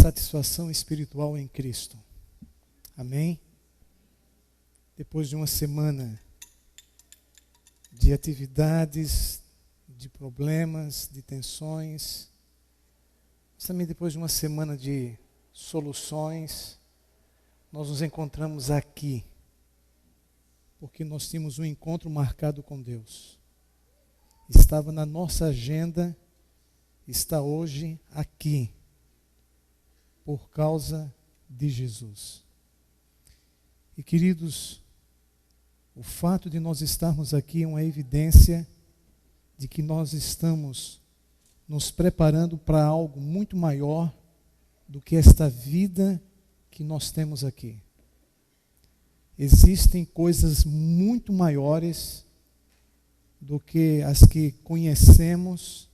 satisfação espiritual em Cristo. Amém? Depois de uma semana de atividades, de problemas, de tensões, mas também depois de uma semana de soluções, nós nos encontramos aqui, porque nós tínhamos um encontro marcado com Deus. Estava na nossa agenda, está hoje aqui, por causa de Jesus. E queridos, o fato de nós estarmos aqui é uma evidência de que nós estamos nos preparando para algo muito maior do que esta vida que nós temos aqui. Existem coisas muito maiores do que as que conhecemos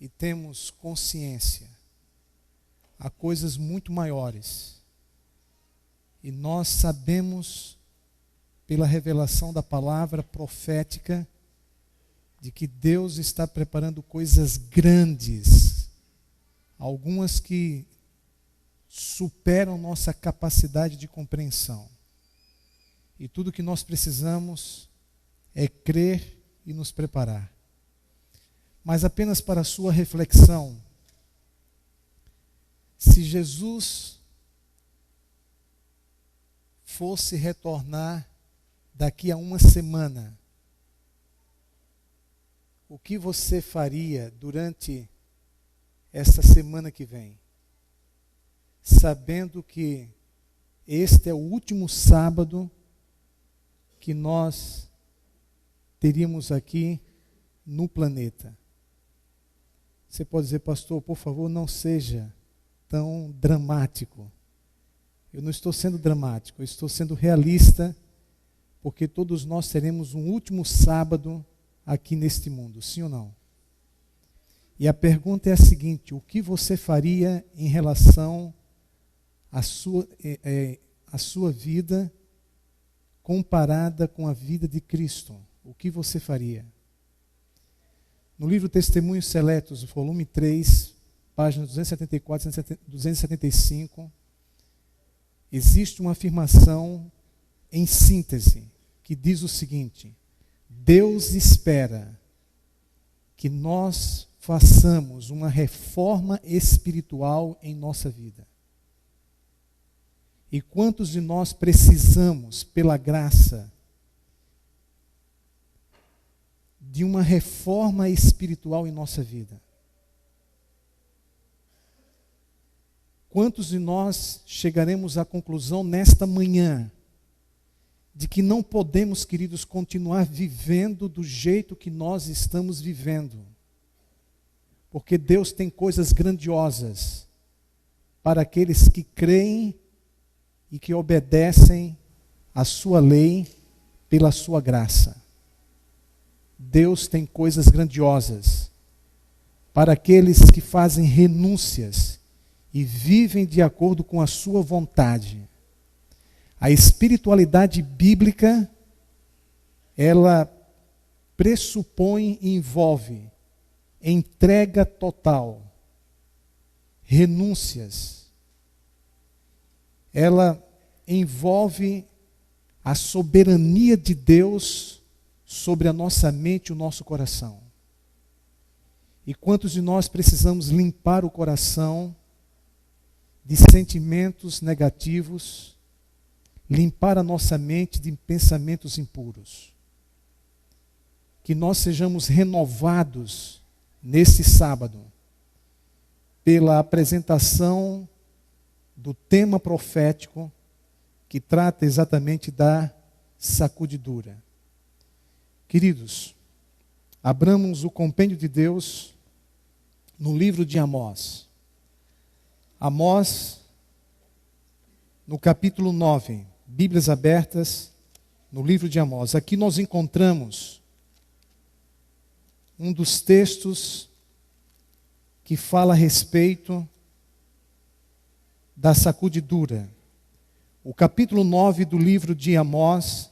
e temos consciência. Há coisas muito maiores. E nós sabemos, pela revelação da palavra profética, de que Deus está preparando coisas grandes, algumas que superam nossa capacidade de compreensão. E tudo que nós precisamos é crer e nos preparar. Mas apenas para a sua reflexão, se Jesus fosse retornar daqui a uma semana, o que você faria durante essa semana que vem? Sabendo que este é o último sábado que nós teríamos aqui no planeta. Você pode dizer, pastor, por favor, não seja tão dramático. Eu não estou sendo dramático, eu estou sendo realista, porque todos nós teremos um último sábado aqui neste mundo, sim ou não? E a pergunta é a seguinte: o que você faria em relação à sua vida comparada com a vida de Cristo? O que você faria? No livro Testemunhos Seletos, volume 3, páginas 274 e 275, existe uma afirmação em síntese que diz o seguinte: Deus espera que nós façamos uma reforma espiritual em nossa vida. E quantos de nós precisamos, pela graça, de uma reforma espiritual em nossa vida? Quantos de nós chegaremos à conclusão nesta manhã de que não podemos, queridos, continuar vivendo do jeito que nós estamos vivendo? Porque Deus tem coisas grandiosas para aqueles que creem e que obedecem à sua lei pela sua graça. Deus tem coisas grandiosas para aqueles que fazem renúncias e vivem de acordo com a sua vontade. A espiritualidade bíblica, ela pressupõe e envolve entrega total, renúncias. Ela envolve a soberania de Deus sobre a nossa mente e o nosso coração. E quantos de nós precisamos limpar o coração de sentimentos negativos, limpar a nossa mente de pensamentos impuros? Que nós sejamos renovados nesse sábado pela apresentação do tema profético que trata exatamente da sacudidura. Queridos, abramos o compêndio de Deus no livro de Amós. Amós, no capítulo 9, Bíblias abertas, no livro de Amós. Aqui nós encontramos um dos textos que fala a respeito da sacudidura. O capítulo 9 do livro de Amós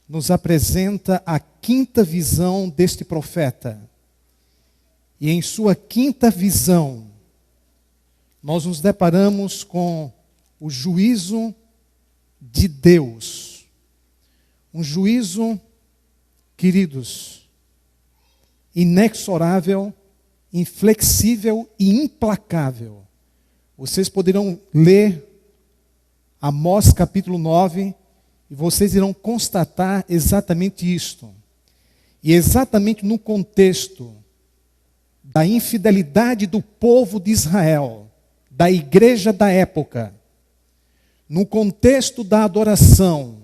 nos apresenta a quinta visão deste profeta. E em sua quinta visão, nós nos deparamos com o juízo de Deus. Um juízo, queridos, inexorável, inflexível e implacável. Vocês poderão ler Amós capítulo 9 e vocês irão constatar exatamente isto. E exatamente no contexto da infidelidade do povo de Israel, da igreja da época, no contexto da adoração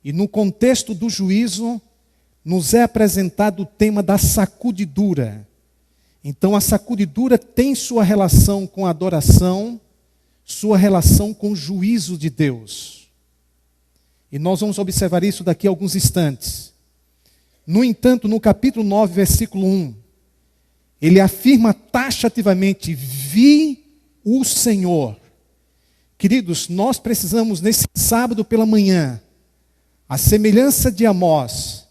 e no contexto do juízo, nos é apresentado o tema da sacudidura. Então a sacudidura tem sua relação com a adoração, sua relação com o juízo de Deus. E nós vamos observar isso daqui a alguns instantes. No entanto, no capítulo 9, versículo 1, ele afirma taxativamente: vi o Senhor. Queridos, nós precisamos nesse sábado pela manhã, à semelhança de Amós,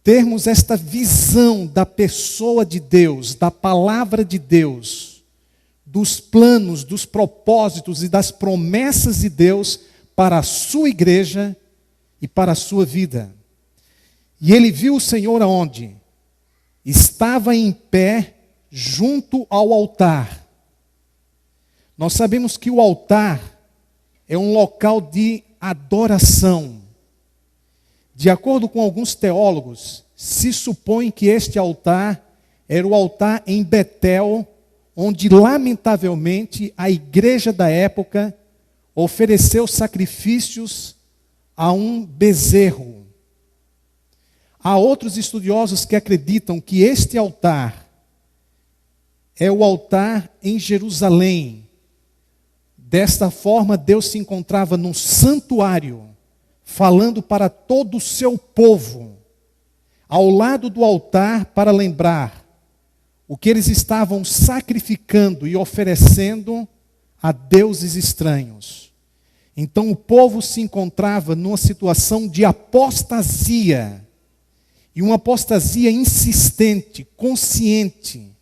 termos esta visão da pessoa de Deus, da palavra de Deus, dos planos, dos propósitos e das promessas de Deus para a sua igreja e para a sua vida. E ele viu o Senhor aonde? Estava em pé junto ao altar. Nós sabemos que o altar é um local de adoração. De acordo com alguns teólogos, se supõe que este altar era o altar em Betel, onde lamentavelmente a igreja da época ofereceu sacrifícios a um bezerro. Há outros estudiosos que acreditam que este altar é o altar em Jerusalém. Desta forma, Deus se encontrava num santuário, falando para todo o seu povo, ao lado do altar, para lembrar o que eles estavam sacrificando e oferecendo a deuses estranhos. Então o povo se encontrava numa situação de apostasia, e uma apostasia insistente, consciente.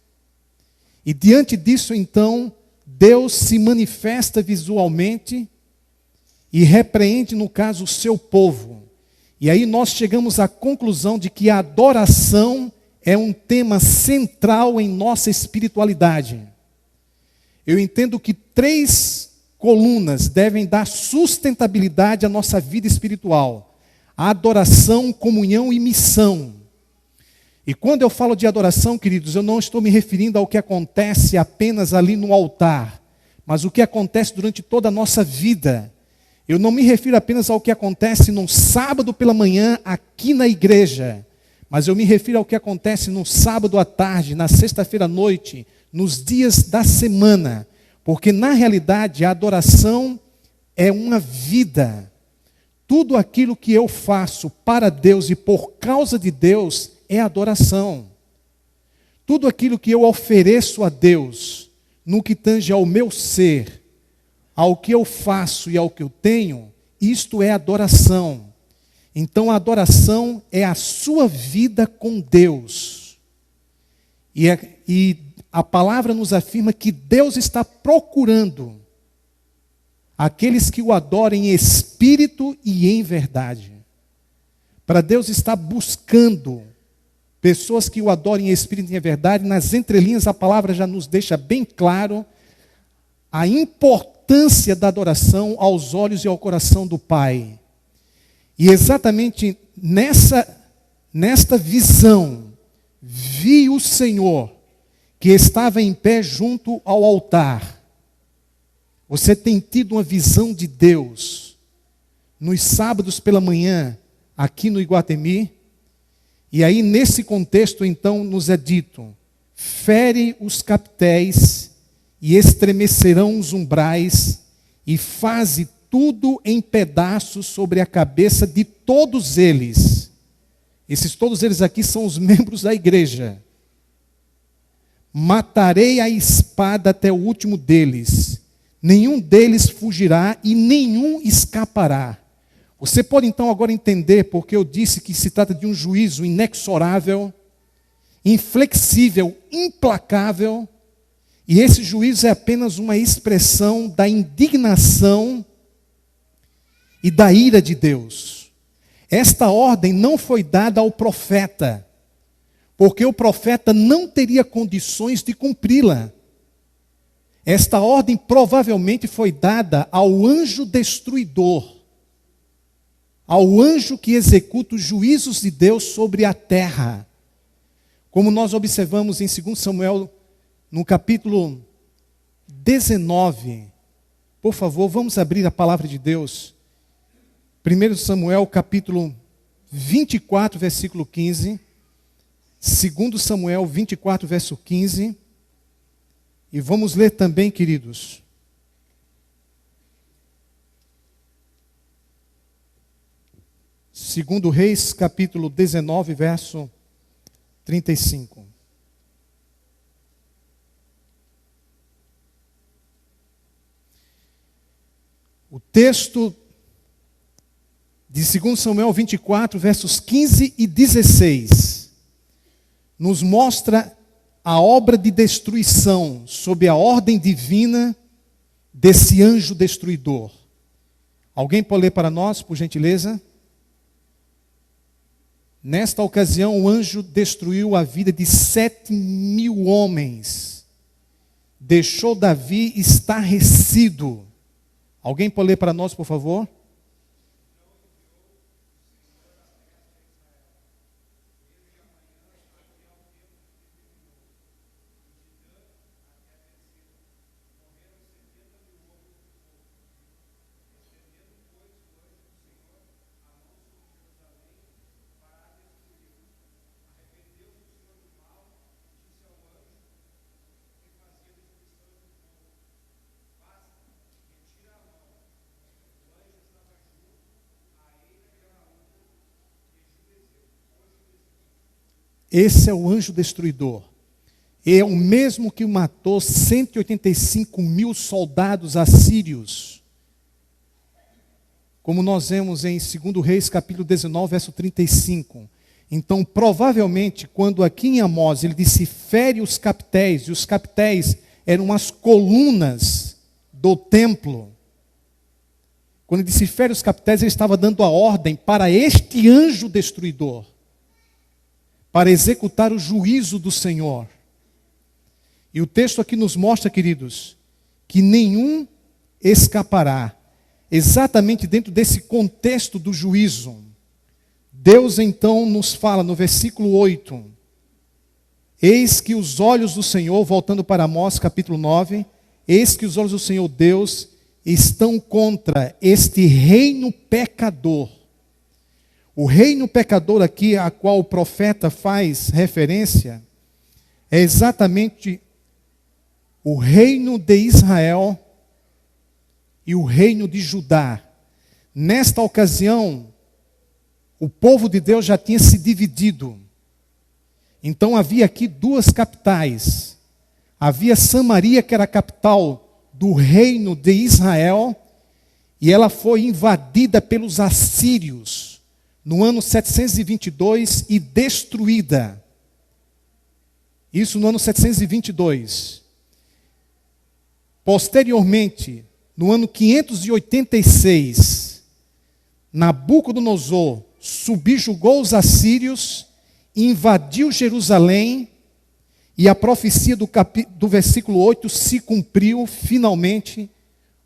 E diante disso, então, Deus se manifesta visualmente e repreende, no caso, o seu povo. E aí nós chegamos à conclusão de que a adoração é um tema central em nossa espiritualidade. Eu entendo que 3 colunas devem dar sustentabilidade à nossa vida espiritual: a adoração, comunhão e missão. E quando eu falo de adoração, queridos, eu não estou me referindo ao que acontece apenas ali no altar, mas o que acontece durante toda a nossa vida. Eu não me refiro apenas ao que acontece no sábado pela manhã aqui na igreja, mas eu me refiro ao que acontece no sábado à tarde, na sexta-feira à noite, nos dias da semana, porque na realidade a adoração é uma vida. Tudo aquilo que eu faço para Deus e por causa de Deus é adoração. Tudo aquilo que eu ofereço a Deus, no que tange ao meu ser, ao que eu faço e ao que eu tenho, isto é adoração. Então a adoração é a sua vida com Deus. E a palavra nos afirma que Deus está procurando aqueles que o adorem em espírito e em verdade. Para Deus estar buscando pessoas que o adorem em espírito e em verdade, nas entrelinhas a palavra já nos deixa bem claro a importância da adoração aos olhos e ao coração do Pai. E exatamente nesta visão, vi o Senhor que estava em pé junto ao altar. Você tem tido uma visão de Deus nos sábados pela manhã, aqui no Iguatemi? E aí, nesse contexto, então, nos é dito: fere os capitéis e estremecerão os umbrais, e faze tudo em pedaços sobre a cabeça de todos eles. Esses todos eles aqui são os membros da igreja. Matarei a espada até o último deles. Nenhum deles fugirá e nenhum escapará. Você pode então agora entender porque eu disse que se trata de um juízo inexorável, inflexível, implacável, E esse juízo é apenas uma expressão da indignação e da ira de Deus. Esta ordem não foi dada ao profeta, porque o profeta não teria condições de cumpri-la. Esta ordem provavelmente foi dada ao anjo destruidor, ao anjo que executa os juízos de Deus sobre a terra. Como nós observamos em 2 Samuel, no capítulo 19. Por favor, vamos abrir a palavra de Deus. 1 Samuel, capítulo 24, versículo 15. 2 Samuel 24, verso 15. E vamos ler também, queridos, Segundo Reis, capítulo 19, verso 35. O texto de 2 Samuel 24, versos 15 e 16, nos mostra a obra de destruição sob a ordem divina desse anjo destruidor. Alguém pode ler para nós, por gentileza? Nesta ocasião, o anjo destruiu a vida de 7.000 homens. Deixou Davi estarrecido. Alguém pode ler para nós, por favor? Esse é o anjo destruidor. É o mesmo que matou 185.000 soldados assírios. Como nós vemos em 2 Reis, capítulo 19, verso 35. Então, provavelmente, quando aqui em Amós ele disse fere os capitéis, e os capitéis eram as colunas do templo. Quando ele disse fere os capitéis, ele estava dando a ordem para este anjo destruidor, para executar o juízo do Senhor. E o texto aqui nos mostra, queridos, que nenhum escapará. Exatamente dentro desse contexto do juízo, Deus então nos fala no versículo 8, eis que os olhos do Senhor, voltando para Amós capítulo 9, eis que os olhos do Senhor Deus estão contra este reino pecador. O reino pecador aqui a qual o profeta faz referência é exatamente o reino de Israel e o reino de Judá. Nesta ocasião, o povo de Deus já tinha se dividido. Então havia aqui duas capitais. Havia Samaria, que era a capital do reino de Israel, e ela foi invadida pelos assírios no ano 722 e destruída. Isso no ano 722. Posteriormente, no ano 586, Nabucodonosor subjugou os assírios, invadiu Jerusalém, e a profecia do versículo 8 se cumpriu finalmente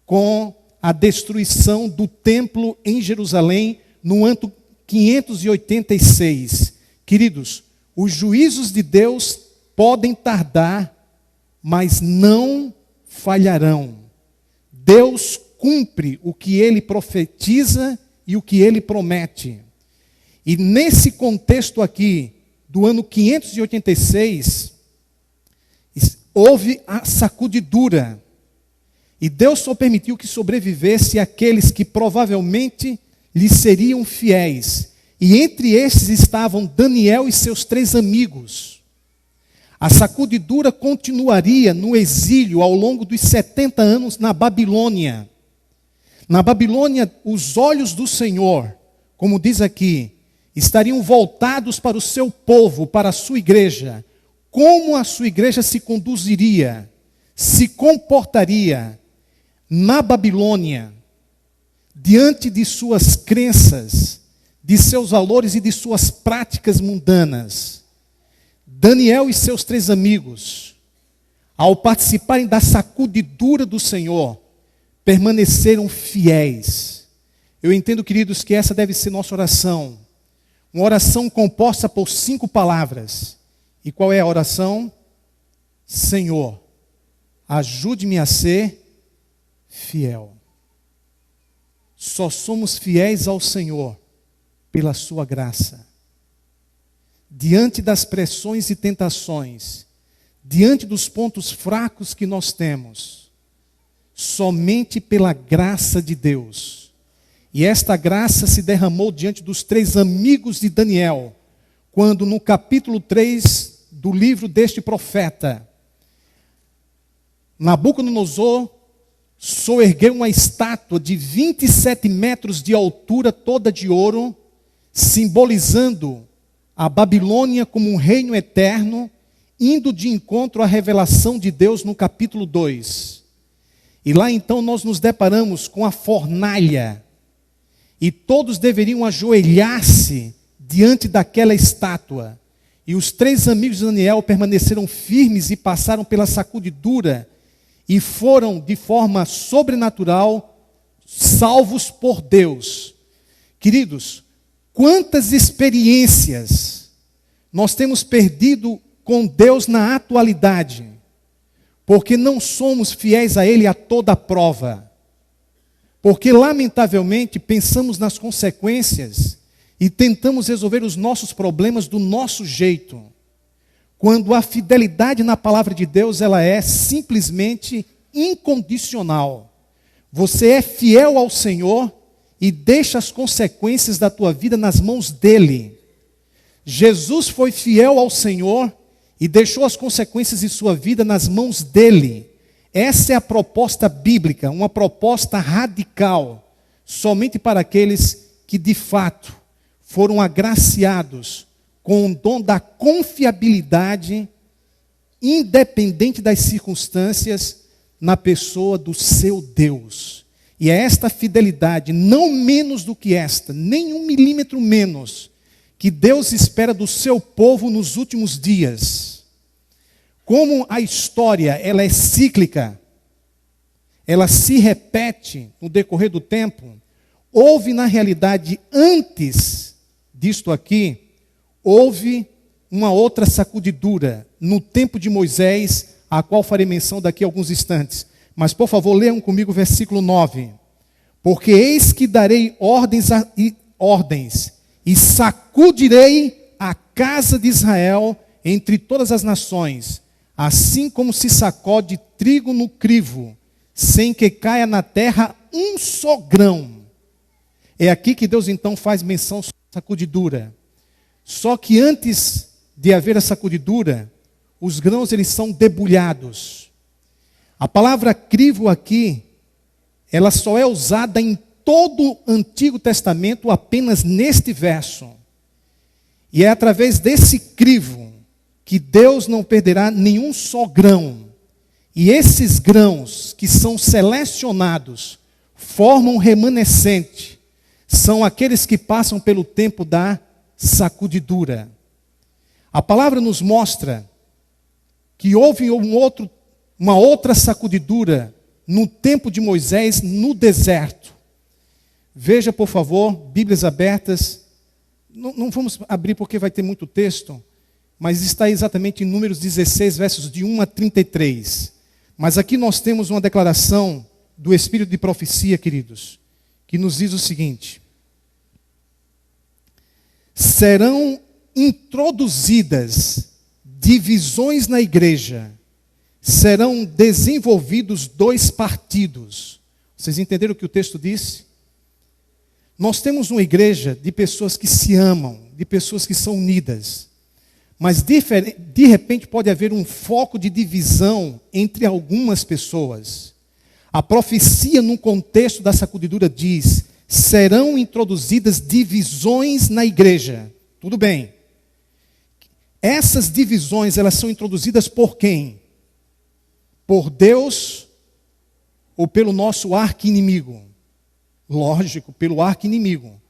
com a destruição do templo em Jerusalém no ano 586. Queridos, os juízos de Deus podem tardar, mas não falharão. Deus cumpre o que Ele profetiza e o que Ele promete. E nesse contexto aqui, do ano 586, houve a sacudidura. E Deus só permitiu que sobrevivesse aqueles que provavelmente lhe seriam fiéis. E entre esses estavam Daniel e seus 3 amigos. A sacudidura continuaria no exílio ao longo dos 70 anos na Babilônia. Na Babilônia, os olhos do Senhor, como diz aqui, estariam voltados para o seu povo, para a sua igreja. Como a sua igreja se conduziria? se comportaria na Babilônia, diante de suas crenças, de seus valores e de suas práticas mundanas. Daniel e seus 3 amigos, ao participarem da sacudidura do Senhor, permaneceram fiéis. Eu entendo, queridos, que essa deve ser nossa oração. Uma oração composta por 5 palavras. E qual é a oração? Senhor, ajude-me a ser fiel. Só somos fiéis ao Senhor pela sua graça. Diante das pressões e tentações, diante dos pontos fracos que nós temos, somente pela graça de Deus. E esta graça se derramou diante dos 3 amigos de Daniel, quando no capítulo 3 do livro deste profeta, Nabucodonosor soergueu uma estátua de 27 metros de altura, toda de ouro, simbolizando a Babilônia como um reino eterno, indo de encontro à revelação de Deus no capítulo 2. E lá então nós nos deparamos com a fornalha, e todos deveriam ajoelhar-se diante daquela estátua. E os 3 amigos de Daniel permaneceram firmes e passaram pela sacudidura, e foram, de forma sobrenatural, salvos por Deus. Queridos, quantas experiências nós temos perdido com Deus na atualidade, porque não somos fiéis a Ele a toda prova. Porque, lamentavelmente, pensamos nas consequências e tentamos resolver os nossos problemas do nosso jeito. Quando a fidelidade na palavra de Deus, ela é simplesmente incondicional. Você é fiel ao Senhor e deixa as consequências da tua vida nas mãos dEle. Jesus foi fiel ao Senhor e deixou as consequências de sua vida nas mãos dEle. Essa é a proposta bíblica, uma proposta radical, somente para aqueles que de fato foram agraciados com o dom da confiabilidade, independente das circunstâncias, na pessoa do seu Deus. E é esta fidelidade, não menos do que esta, nem 1 milímetro menos, que Deus espera do seu povo nos últimos dias. Como a história ela é cíclica, ela se repete no decorrer do tempo, houve na realidade antes disto aqui, houve uma outra sacudidura no tempo de Moisés, a qual farei menção daqui a alguns instantes. Mas, por favor, leiam comigo o versículo 9. Porque eis que darei ordens e sacudirei a casa de Israel entre todas as nações, assim como se sacode trigo no crivo, sem que caia na terra um só grão. É aqui que Deus então faz menção sobre a sacudidura. Só que antes de haver a sacudidura, os grãos eles são debulhados. A palavra crivo aqui, ela só é usada em todo o Antigo Testamento apenas neste verso. E é através desse crivo que Deus não perderá nenhum só grão. E esses grãos que são selecionados formam um remanescente. São aqueles que passam pelo tempo da sacudidura. A palavra nos mostra que houve uma outra sacudidura no tempo de Moisés no deserto. Veja, por favor, Bíblias abertas. Não vamos abrir porque vai ter muito texto, mas está exatamente em Números 16, versos de 1 a 33. Mas aqui nós temos uma declaração do Espírito de profecia, queridos, que nos diz o seguinte: serão introduzidas divisões na igreja, serão desenvolvidos 2 partidos. Vocês entenderam o que o texto disse? Nós temos uma igreja de pessoas que se amam, de pessoas que são unidas, mas de repente pode haver um foco de divisão entre algumas pessoas. A profecia no contexto da sacudidura diz: serão introduzidas divisões na igreja. Tudo bem. Essas divisões, elas são introduzidas por quem? Por Deus ou pelo nosso arqui-inimigo? Lógico, pelo arqui-inimigo.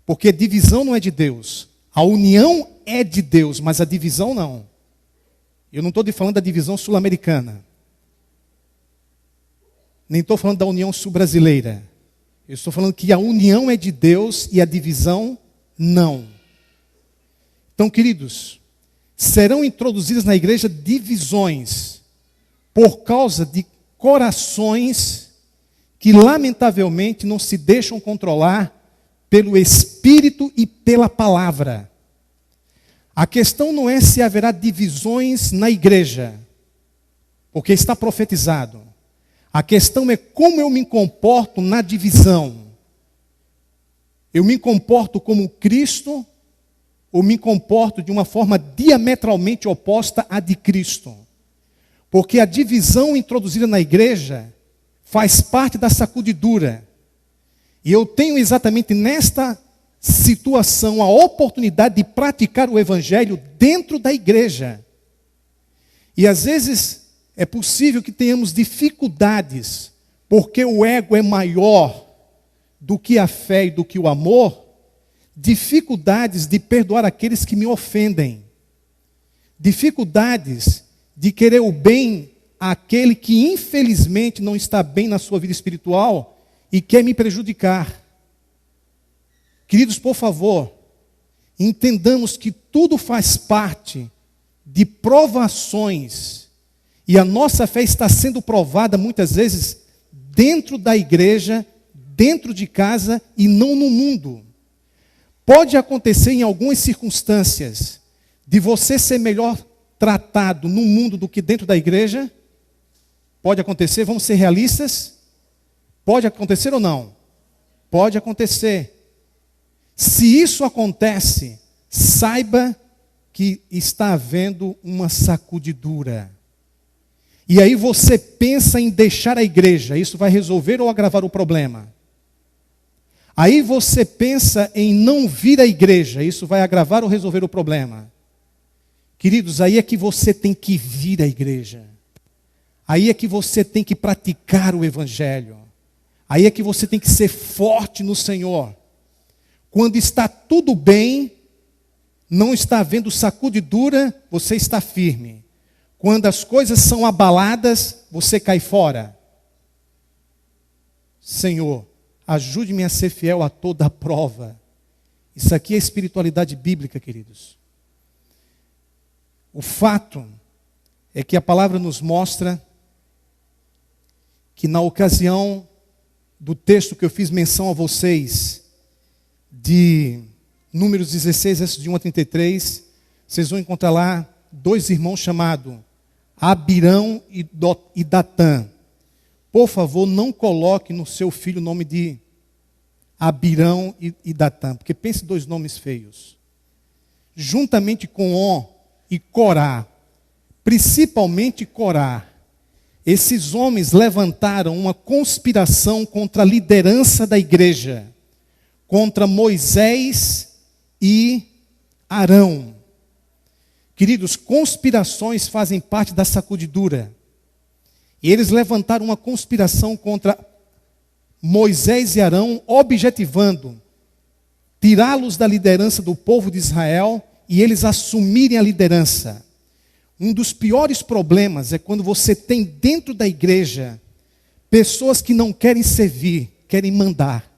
Porque divisão não é de Deus. A união é de Deus, mas a divisão não. Eu não estou falando da divisão sul-americana. Nem estou falando da união sul-brasileira. Eu estou falando que a união é de Deus e a divisão não. Então, queridos, serão introduzidas na igreja divisões por causa de corações que lamentavelmente não se deixam controlar pelo Espírito e pela palavra. A questão não é se haverá divisões na igreja, porque está profetizado. A questão é como eu me comporto na divisão. Eu me comporto como Cristo ou me comporto de uma forma diametralmente oposta à de Cristo? Porque a divisão introduzida na igreja faz parte da sacudidura. E eu tenho exatamente nesta situação a oportunidade de praticar o evangelho dentro da igreja. E às vezes é possível que tenhamos dificuldades, porque o ego é maior do que a fé e do que o amor, dificuldades de perdoar aqueles que me ofendem, dificuldades de querer o bem àquele que infelizmente não está bem na sua vida espiritual e quer me prejudicar. Queridos, por favor, entendamos que tudo faz parte de provações, e a nossa fé está sendo provada muitas vezes dentro da igreja, dentro de casa e não no mundo. Pode acontecer em algumas circunstâncias de você ser melhor tratado no mundo do que dentro da igreja. Pode acontecer, vamos ser realistas. Pode acontecer ou não? Pode acontecer. Se isso acontece, saiba que está havendo uma sacudidura. E aí você pensa em deixar a igreja, isso vai resolver ou agravar o problema? Aí você pensa em não vir à igreja, isso vai agravar ou resolver o problema? Queridos, aí é que você tem que vir à igreja. Aí é que você tem que praticar o evangelho. Aí é que você tem que ser forte no Senhor. Quando está tudo bem, não está havendo sacudidura, você está firme. Quando as coisas são abaladas, você cai fora. Senhor, ajude-me a ser fiel a toda a prova. Isso aqui é espiritualidade bíblica, queridos. O fato é que a palavra nos mostra que na ocasião do texto que eu fiz menção a vocês, de Números 16, versos de 1 a 33, vocês vão encontrar lá dois irmãos chamados Abirão e Datã. Por favor, não coloque no seu filho o nome de Abirão e Datã, porque pense dois nomes feios. Juntamente com On e Corá, principalmente Corá, esses homens levantaram uma conspiração contra a liderança da igreja, contra Moisés e Arão. Queridos, conspirações fazem parte da sacudidura. E eles levantaram uma conspiração contra Moisés e Arão, objetivando tirá-los da liderança do povo de Israel e eles assumirem a liderança. Um dos piores problemas é quando você tem dentro da igreja pessoas que não querem servir, querem mandar.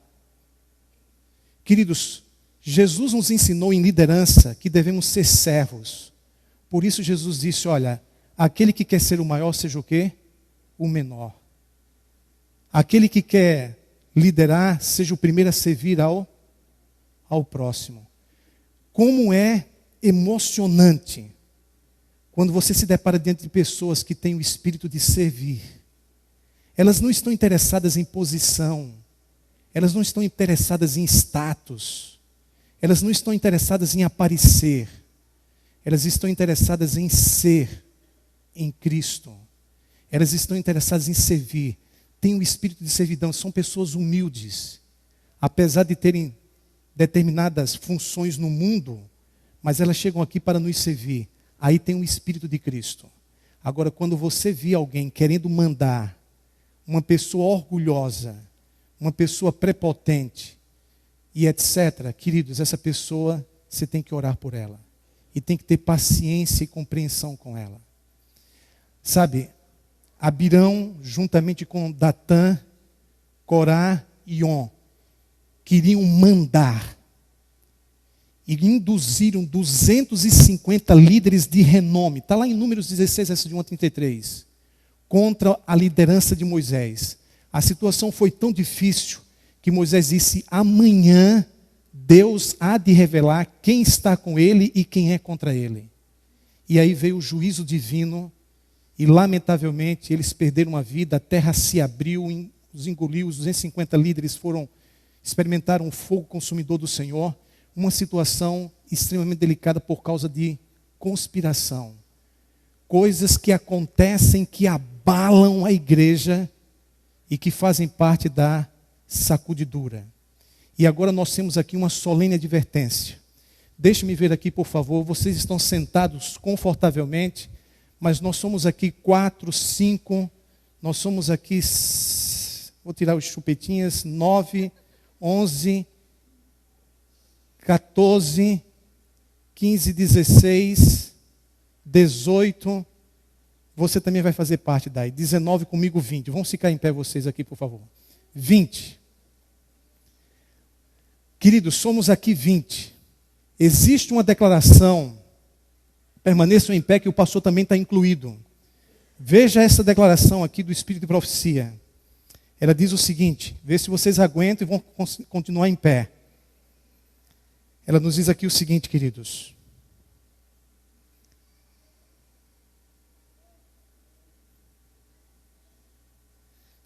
Queridos, Jesus nos ensinou em liderança que devemos ser servos. Por isso Jesus disse, olha, aquele que quer ser o maior, seja o quê? O menor. Aquele que quer liderar, seja o primeiro a servir ao próximo. Como é emocionante quando você se depara diante de pessoas que têm o espírito de servir. Elas não estão interessadas em posição. Elas não estão interessadas em status. Elas não estão interessadas em aparecer. Elas estão interessadas em ser em Cristo. Elas estão interessadas em servir. Têm o espírito de servidão. São pessoas humildes. Apesar de terem determinadas funções no mundo, mas elas chegam aqui para nos servir. Aí tem o Espírito de Cristo. Agora, quando você vê alguém querendo mandar, uma pessoa orgulhosa, uma pessoa prepotente e etc., queridos, essa pessoa, você tem que orar por ela. E tem que ter paciência e compreensão com ela. Sabe, Abirão, juntamente com Datã, Corá e On, queriam mandar. E induziram 250 líderes de renome. Está lá em Números 16, versos de 1 a 33. Contra a liderança de Moisés. A situação foi tão difícil que Moisés disse: amanhã Deus há de revelar quem está com ele e quem é contra ele. E aí veio o juízo divino e, lamentavelmente, eles perderam a vida, a terra se abriu, os engoliu, os 250 líderes experimentaram o fogo consumidor do Senhor, uma situação extremamente delicada por causa de conspiração. Coisas que acontecem, que abalam a igreja e que fazem parte da sacudidura. E agora nós temos aqui uma solene advertência. Deixe-me ver aqui, por favor. Vocês estão sentados confortavelmente, mas nós somos aqui 4, 5, nós somos aqui, vou tirar os chupetinhas, 9, 11, 14, 15, 16, 18, você também vai fazer parte daí. 19 comigo, 20. Vamos ficar em pé vocês aqui, por favor. 20. Queridos, somos aqui 20. Existe uma declaração, permaneçam em pé, que o pastor também está incluído. Veja essa declaração aqui do Espírito de Profecia. Ela diz o seguinte, vê se vocês aguentam e vão continuar em pé. Ela nos diz aqui o seguinte, queridos.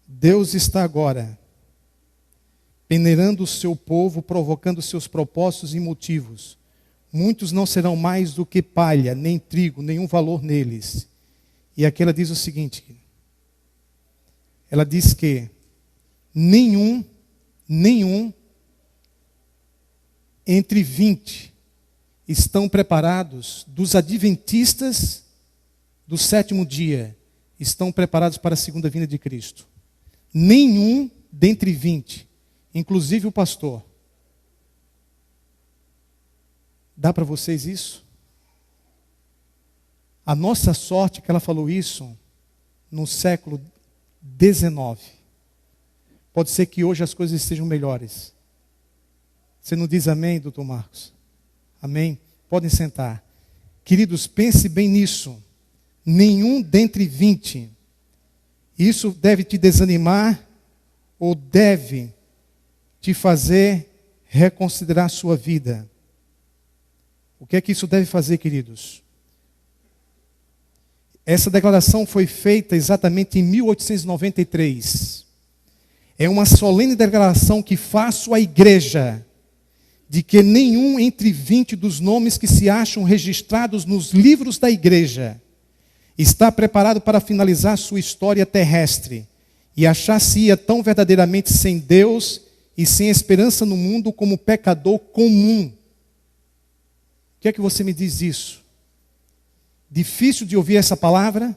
Deus está agora peneirando o seu povo, provocando seus propósitos e motivos. Muitos não serão mais do que palha, nem trigo, nenhum valor neles. E aqui ela diz o seguinte. Ela diz que nenhum entre 20 estão preparados, dos adventistas do sétimo dia, estão preparados para a segunda vinda de Cristo. Nenhum dentre 20, inclusive o pastor. Dá para vocês isso? A nossa sorte é que ela falou isso no século XIX. Pode ser que hoje as coisas estejam melhores. Você não diz amém, doutor Marcos? Amém? Podem sentar. Queridos, pense bem nisso. Nenhum dentre 20. Isso deve te desanimar ou deve te fazer reconsiderar a sua vida. O que é que isso deve fazer, queridos? Essa declaração foi feita exatamente em 1893. É uma solene declaração que faço à igreja de que nenhum entre 20 dos nomes que se acham registrados nos livros da igreja está preparado para finalizar sua história terrestre e achar-se-ia tão verdadeiramente sem Deus e sem esperança no mundo como pecador comum. O que é que você me diz disso? Difícil de ouvir essa palavra?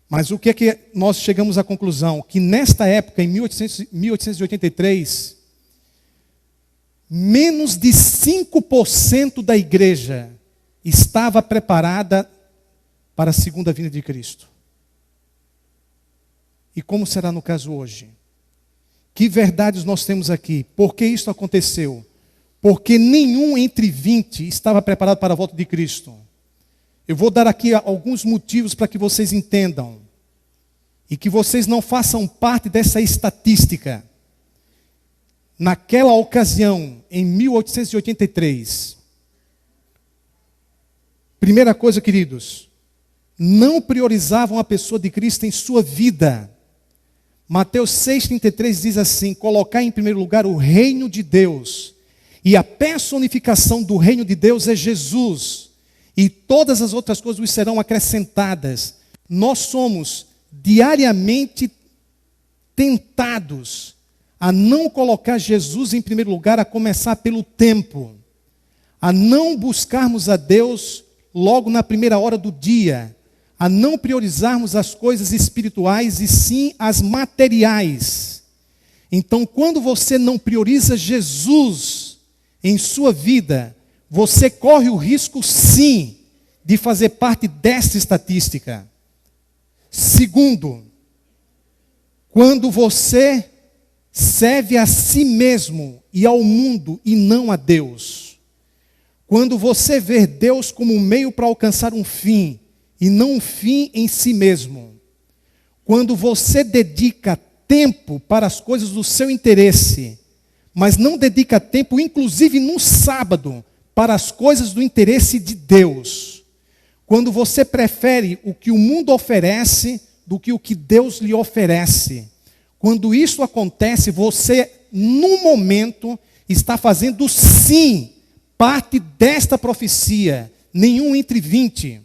Mas o que é que nós chegamos à conclusão? Que nesta época, em 1883, menos de 5% da igreja estava preparada para a segunda vinda de Cristo. E como será no caso hoje? Que verdades nós temos aqui? Por que isso aconteceu? Porque nenhum entre 20 estava preparado para a volta de Cristo. Eu vou dar aqui alguns motivos para que vocês entendam. E que vocês não façam parte dessa estatística. Naquela ocasião, em 1883, primeira coisa, queridos, não priorizavam a pessoa de Cristo em sua vida. Mateus 6,33 diz assim: colocar em primeiro lugar o reino de Deus. E a personificação do reino de Deus é Jesus. E todas as outras coisas nos serão acrescentadas. Nós somos diariamente tentados a não colocar Jesus em primeiro lugar, a começar pelo tempo. A não buscarmos a Deus logo na primeira hora do dia. a não priorizarmos as coisas espirituais e sim as materiais. Então, quando você não prioriza Jesus em sua vida, você corre o risco, sim, de fazer parte desta estatística. Segundo, quando você serve a si mesmo e ao mundo e não a Deus. Quando você vê Deus como um meio para alcançar um fim e não um fim em si mesmo. Quando você dedica tempo para as coisas do seu interesse, mas não dedica tempo, inclusive no sábado, para as coisas do interesse de Deus. Quando você prefere o que o mundo oferece do que o que Deus lhe oferece. Quando isso acontece, você, no momento, está fazendo sim parte desta profecia. Nenhum entre 20.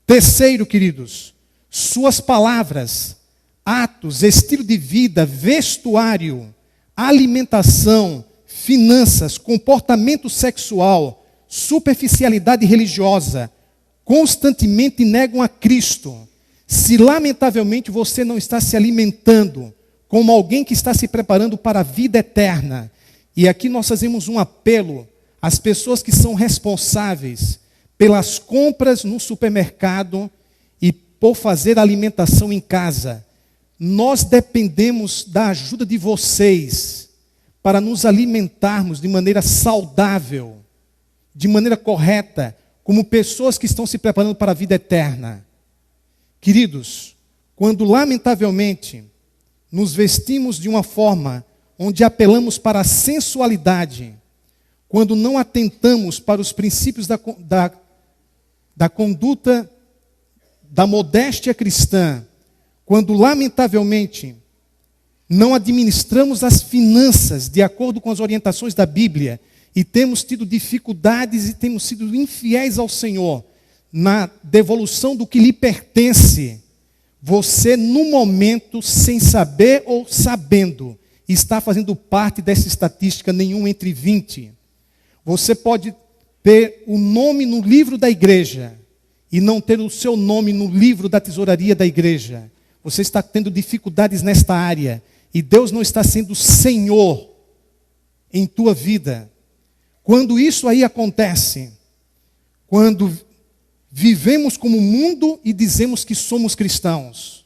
Terceiro, queridos, suas palavras, atos, estilo de vida, vestuário, alimentação, finanças, comportamento sexual, superficialidade religiosa, constantemente negam a Cristo. Se lamentavelmente você não está se alimentando como alguém que está se preparando para a vida eterna, e aqui nós fazemos um apelo às pessoas que são responsáveis pelas compras no supermercado e por fazer a alimentação em casa, nós dependemos da ajuda de vocês para nos alimentarmos de maneira saudável, de maneira correta, como pessoas que estão se preparando para a vida eterna. Queridos, quando lamentavelmente nos vestimos de uma forma onde apelamos para a sensualidade, quando não atentamos para os princípios da conduta da modéstia cristã, quando lamentavelmente não administramos as finanças de acordo com as orientações da Bíblia e temos tido dificuldades e temos sido infiéis ao Senhor na devolução do que lhe pertence, você no momento, sem saber ou sabendo, está fazendo parte dessa estatística nenhum entre 20. Você pode ter o nome no livro da igreja e não ter o seu nome no livro da tesouraria da igreja. Você está tendo dificuldades nesta área e Deus não está sendo Senhor em tua vida. Quando isso aí acontece, quando vivemos como o mundo e dizemos que somos cristãos.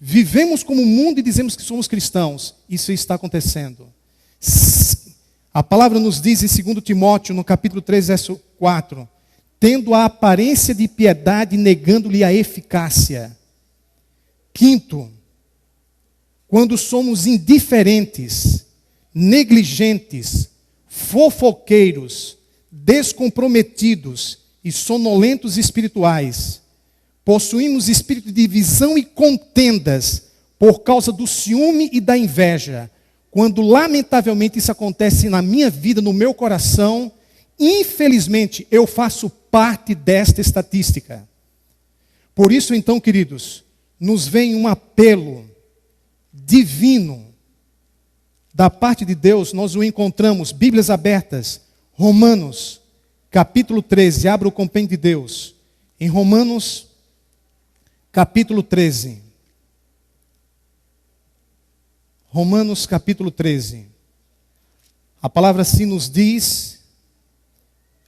Vivemos como o mundo e dizemos que somos cristãos. Isso está acontecendo. A palavra nos diz em 2 Timóteo, no capítulo 3, verso 4, tendo a aparência de piedade, negando-lhe a eficácia. Quinto, quando somos indiferentes, negligentes, fofoqueiros, descomprometidos e sonolentos espirituais, possuímos espírito de divisão e contendas por causa do ciúme e da inveja. Quando lamentavelmente isso acontece na minha vida, no meu coração, infelizmente eu faço parte desta estatística. Por isso então, queridos, nos vem um apelo divino da parte de Deus. Nós o encontramos, Bíblias abertas, Romanos capítulo 13, abra o compêndio de Deus. Em Romanos, capítulo 13. Romanos, capítulo 13. A palavra assim nos diz,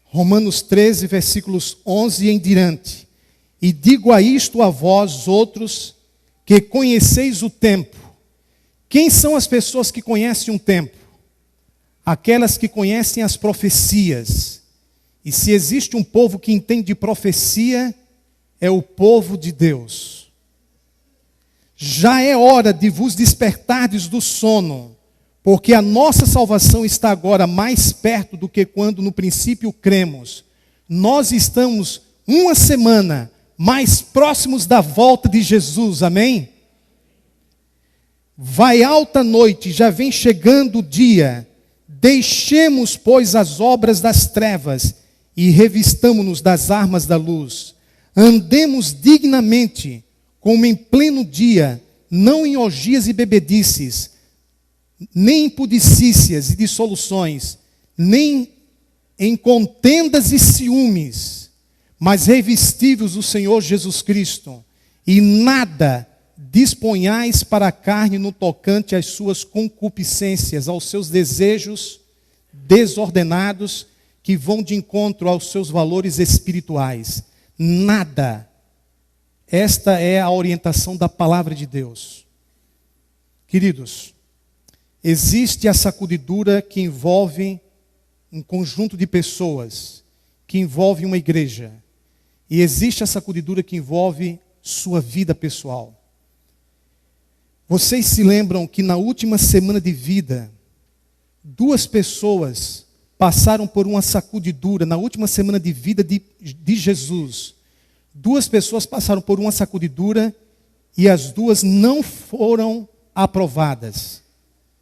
Romanos 13, versículos 11 em diante. E digo a isto a vós, outros, que conheceis o tempo. Quem são as pessoas que conhecem um tempo? Aquelas que conhecem as profecias. E se existe um povo que entende de profecia, é o povo de Deus. Já é hora de vos despertardes do sono, porque a nossa salvação está agora mais perto do que quando no princípio cremos. Nós estamos uma semana mais próximos da volta de Jesus, amém? Vai alta noite, já vem chegando o dia. Deixemos, pois, as obras das trevas e revistamo-nos das armas da luz. Andemos dignamente, como em pleno dia, não em orgias e bebedices, nem em pudicícias e dissoluções, nem em contendas e ciúmes, Mas revesti-vos do Senhor Jesus Cristo, e nada disponhais para a carne no tocante às suas concupiscências, aos seus desejos desordenados, que vão de encontro aos seus valores espirituais. Nada. Esta é a orientação da palavra de Deus. Queridos, existe a sacudidura que envolve um conjunto de pessoas, que envolve uma igreja. E existe a sacudidura que envolve sua vida pessoal. Vocês se lembram que na última semana de vida, 2 pessoas passaram por uma sacudidura, na última semana de vida de Jesus. 2 pessoas passaram por uma sacudidura e as 2 não foram aprovadas.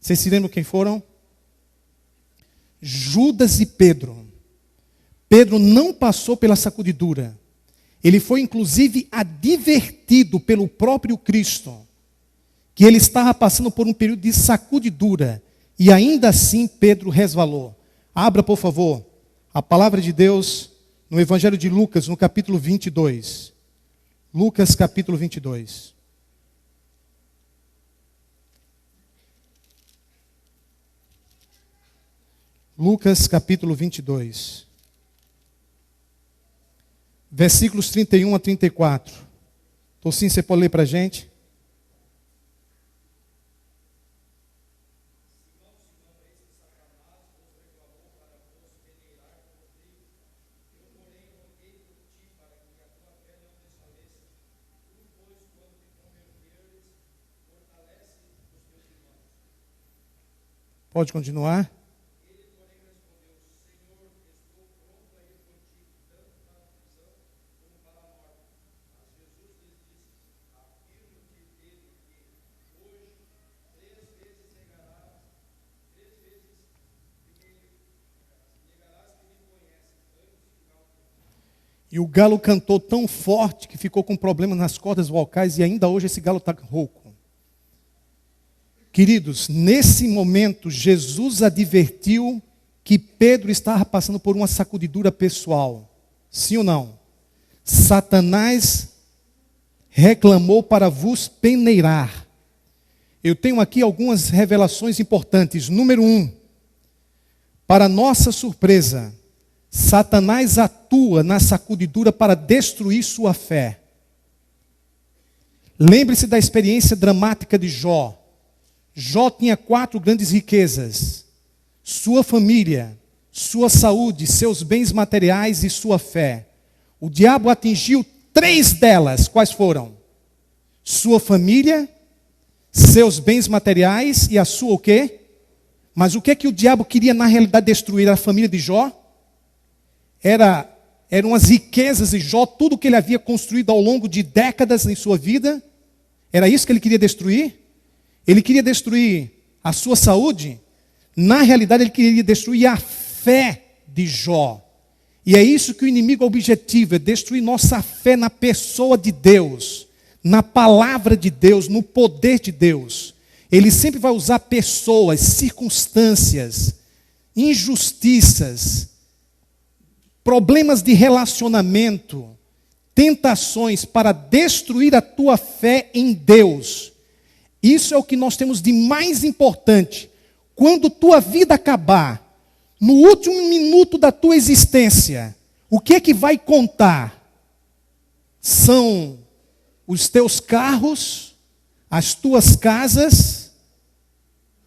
Vocês se lembram quem foram? Judas e Pedro. Pedro não passou pela sacudidura. Ele foi inclusive advertido pelo próprio Cristo que ele estava passando por um período de sacudidura. E ainda assim Pedro resvalou. Abra, por favor, a palavra de Deus no Evangelho de Lucas, no capítulo 22. Lucas, capítulo 22. Lucas, capítulo 22. Versículos 31 a 34. Tocinho, você pode ler para a gente? Pode continuar. E o galo cantou tão forte que ficou com problema nas cordas vocais e ainda hoje esse galo está rouco. Queridos, nesse momento Jesus advertiu que Pedro estava passando por uma sacudidura pessoal. Sim ou não? Satanás reclamou para vos peneirar. Eu tenho aqui algumas revelações importantes. Número 1, para nossa surpresa, Satanás atua na sacudidura para destruir sua fé. Lembre-se da experiência dramática de Jó. Jó tinha 4 grandes riquezas: sua família, sua saúde, seus bens materiais e sua fé. O diabo atingiu 3 delas. Quais foram? Sua família, seus bens materiais e a sua o quê? Mas o que o diabo queria na realidade destruir? A família de Jó? Eram as riquezas de Jó, tudo que ele havia construído ao longo de décadas em sua vida. Era isso que ele queria destruir? Ele queria destruir a sua saúde? Na realidade, ele queria destruir a fé de Jó. E é isso que o inimigo objetiva, é destruir nossa fé na pessoa de Deus, na palavra de Deus, no poder de Deus. Ele sempre vai usar pessoas, circunstâncias, injustiças, problemas de relacionamento, tentações para destruir a tua fé em Deus. Isso é o que nós temos de mais importante. Quando tua vida acabar, no último minuto da tua existência, o que é que vai contar? São os teus carros, as tuas casas.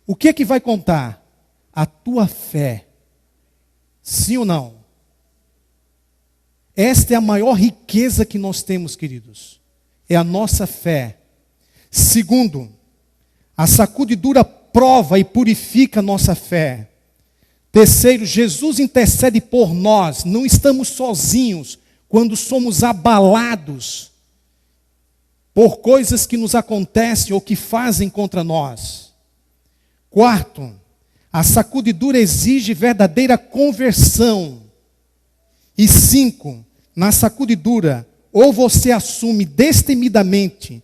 O que é que vai contar? A tua fé. Sim ou não? Esta é a maior riqueza que nós temos, queridos. É a nossa fé. Segundo, a sacudidura prova e purifica a nossa fé. Terceiro, Jesus intercede por nós. Não estamos sozinhos quando somos abalados por coisas que nos acontecem ou que fazem contra nós. Quarto, a sacudidura exige verdadeira conversão. E 5, na sacudidura, ou você assume destemidamente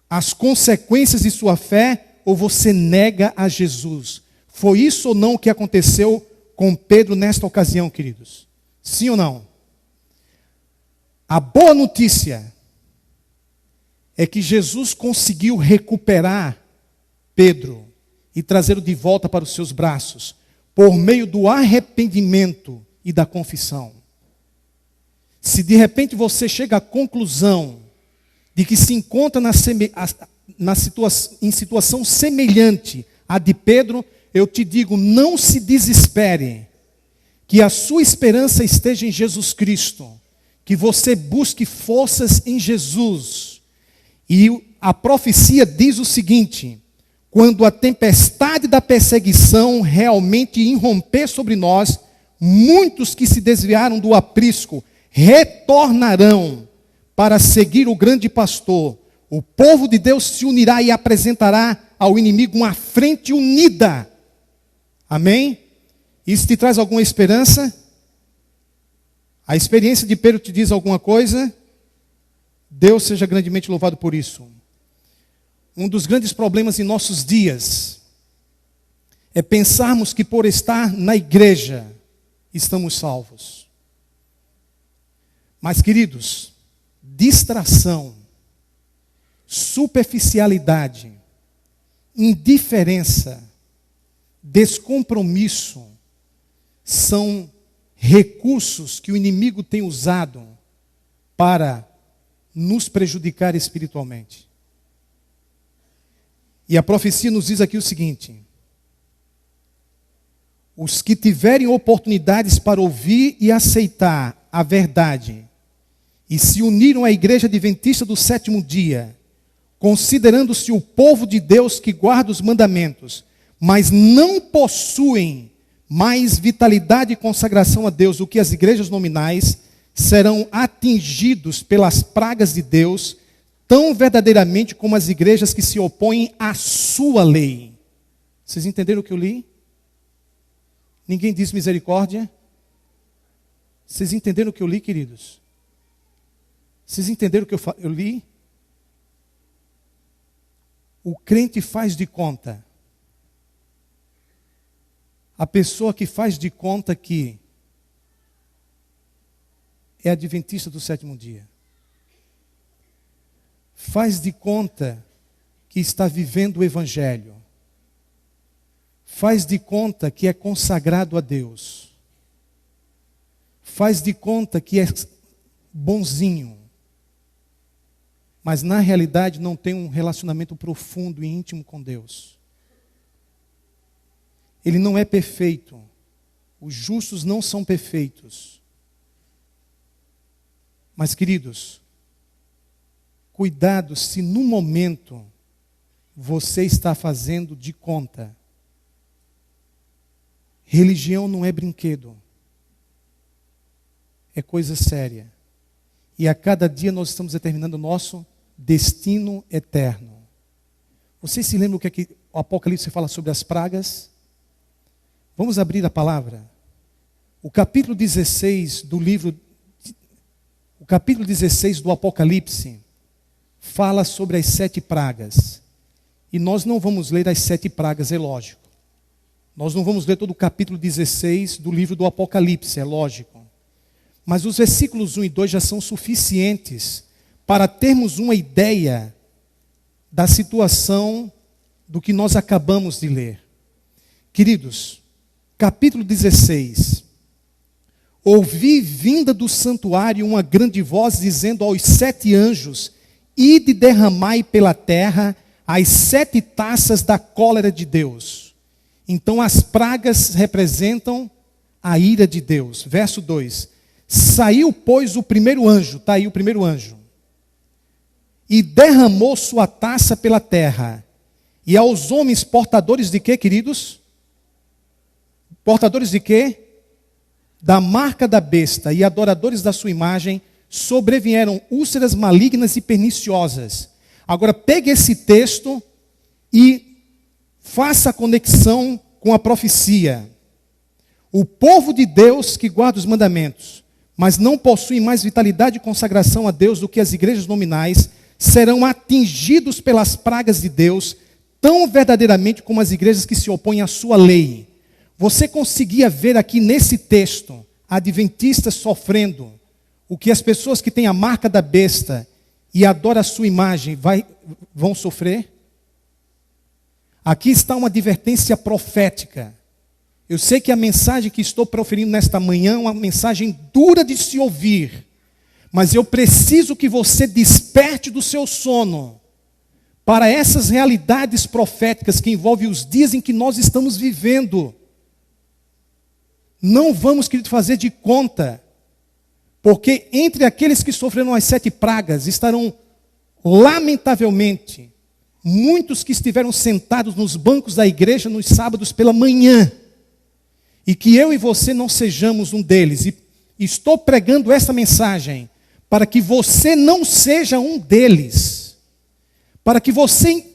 as consequências de sua fé, ou você nega a Jesus. Foi isso ou não que aconteceu com Pedro nesta ocasião, queridos? Sim ou não? A boa notícia é que Jesus conseguiu recuperar Pedro e trazê-lo de volta para os seus braços, por meio do arrependimento e da confissão. Se de repente você chega à conclusão de que se encontra em situação semelhante à de Pedro, eu te digo, não se desespere, que a sua esperança esteja em Jesus Cristo, que você busque forças em Jesus. E a profecia diz o seguinte: quando a tempestade da perseguição realmente irromper sobre nós, muitos que se desviaram do aprisco retornarão para seguir o grande pastor. O povo de Deus se unirá e apresentará ao inimigo uma frente unida. Amém? Isso te traz alguma esperança? A experiência de Pedro te diz alguma coisa? Deus seja grandemente louvado por isso. Um dos grandes problemas em nossos dias é pensarmos que por estar na igreja estamos salvos. Mas, queridos, distração, superficialidade, indiferença, descompromisso são recursos que o inimigo tem usado para nos prejudicar espiritualmente. E a profecia nos diz aqui o seguinte: os que tiverem oportunidades para ouvir e aceitar a verdade e se uniram à igreja adventista do sétimo dia, considerando-se o povo de Deus que guarda os mandamentos, mas não possuem mais vitalidade e consagração a Deus do que as igrejas nominais, serão atingidos pelas pragas de Deus, tão verdadeiramente como as igrejas que se opõem à sua lei. Vocês entenderam o que eu li? Ninguém diz misericórdia? Vocês entenderam o que eu li, queridos? Vocês entenderam o que eu li? O crente faz de conta. A pessoa que faz de conta que é adventista do sétimo dia. Faz de conta que está vivendo o evangelho. Faz de conta que é consagrado a Deus. Faz de conta que é bonzinho. Mas na realidade não tem um relacionamento profundo e íntimo com Deus. Ele não é perfeito. Os justos não são perfeitos. Mas, queridos, cuidado se no momento você está fazendo de conta. Religião não é brinquedo. É coisa séria. E a cada dia nós estamos determinando o nosso destino eterno. Vocês se lembram o que aqui, o Apocalipse fala sobre as pragas? Vamos abrir a palavra. O capítulo 16 do Apocalipse fala sobre as 7 pragas. E nós não vamos ler as 7 pragas, é lógico. Nós não vamos ler todo o capítulo 16 do livro do Apocalipse, é lógico. Mas os versículos 1 e 2 já são suficientes para termos uma ideia da situação do que nós acabamos de ler. Queridos, capítulo 16. Ouvi vinda do santuário uma grande voz dizendo aos 7 anjos: ide derramai pela terra as 7 taças da cólera de Deus. Então as pragas representam a ira de Deus. Verso 2. Saiu, pois, o primeiro anjo, está aí o primeiro anjo, e derramou sua taça pela terra. E aos homens portadores de quê, queridos? Portadores de quê? Da marca da besta e adoradores da sua imagem, sobrevieram úlceras malignas e perniciosas. Agora pegue esse texto e faça a conexão com a profecia. O povo de Deus que guarda os mandamentos, mas não possui mais vitalidade e consagração a Deus do que as igrejas nominais, serão atingidos pelas pragas de Deus, tão verdadeiramente como as igrejas que se opõem à sua lei. Você conseguia ver aqui nesse texto adventistas sofrendo o que as pessoas que têm a marca da besta e adoram a sua imagem vão sofrer? Aqui está uma advertência profética. Eu sei que a mensagem que estou proferindo nesta manhã é uma mensagem dura de se ouvir, mas eu preciso que você desperte do seu sono para essas realidades proféticas que envolvem os dias em que nós estamos vivendo. Não vamos, querido, fazer de conta, porque entre aqueles que sofreram as 7 pragas estarão, lamentavelmente, muitos que estiveram sentados nos bancos da igreja nos sábados pela manhã, e que eu e você não sejamos um deles. E estou pregando essa mensagem para que você não seja um deles, para que você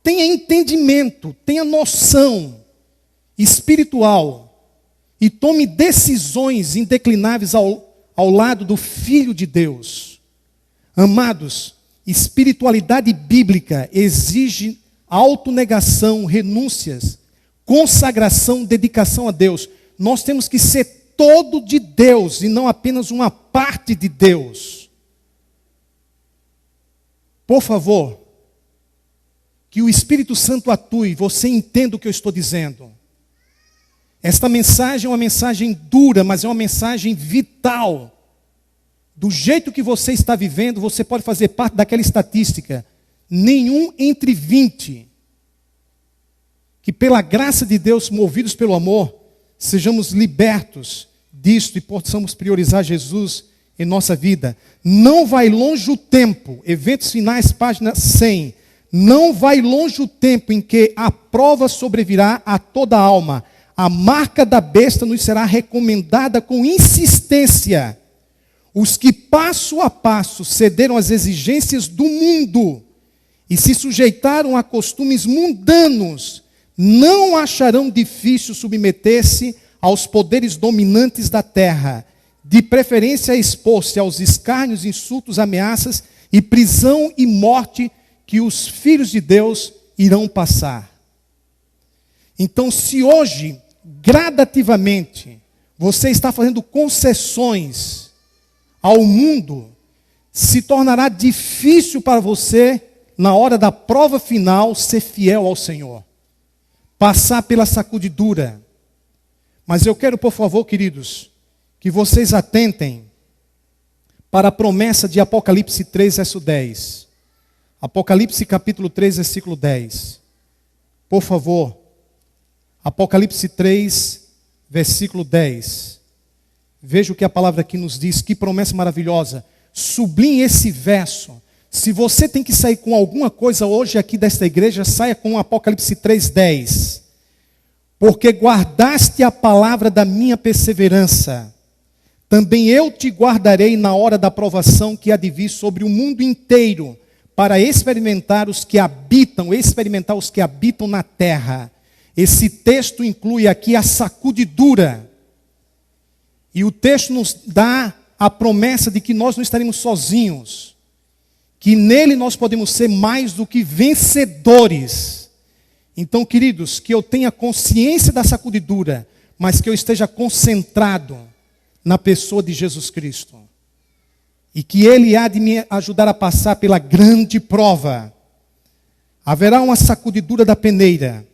tenha entendimento, tenha noção espiritual e tome decisões indeclináveis ao lado do Filho de Deus. Amados, espiritualidade bíblica exige autonegação, renúncias, consagração, dedicação a Deus. Nós temos que ser todo de Deus e não apenas uma parte de Deus. Por favor, que o Espírito Santo atue e você entenda o que eu estou dizendo. Esta mensagem é uma mensagem dura, mas é uma mensagem vital. Do jeito que você está vivendo, você pode fazer parte daquela estatística. Nenhum entre 20. Que pela graça de Deus, movidos pelo amor, sejamos libertos disto e possamos priorizar Jesus em nossa vida. Não vai longe o tempo, Eventos Finais, página 100. Não vai longe o tempo em que a prova sobrevirá a toda alma. A marca da besta nos será recomendada com insistência. Os que passo a passo cederam às exigências do mundo e se sujeitaram a costumes mundanos, não acharão difícil submeter-se aos poderes dominantes da terra, de preferência a expor-se aos escárnios, insultos, ameaças e prisão e morte que os filhos de Deus irão passar. Então, se hoje, gradativamente, você está fazendo concessões ao mundo, se tornará difícil para você, na hora da prova final, ser fiel ao Senhor. Passar pela sacudidura. Mas eu quero, por favor, queridos, que vocês atentem para a promessa de Apocalipse 3, verso 10. Apocalipse capítulo 3, versículo 10. Por favor, Apocalipse 3, versículo 10. Veja o que a palavra aqui nos diz, que promessa maravilhosa. Sublinhe esse verso. Se você tem que sair com alguma coisa hoje aqui desta igreja, saia com Apocalipse 3, 10. Porque guardaste a palavra da minha perseverança, também eu te guardarei na hora da provação que há de vir sobre o mundo inteiro, para experimentar os que habitam na terra. Esse texto inclui aqui a sacudidura. E o texto nos dá a promessa de que nós não estaremos sozinhos, que nele nós podemos ser mais do que vencedores. Então, queridos, que eu tenha consciência da sacudidura, mas que eu esteja concentrado na pessoa de Jesus Cristo. E que Ele há de me ajudar a passar pela grande prova. Haverá uma sacudidura da peneira.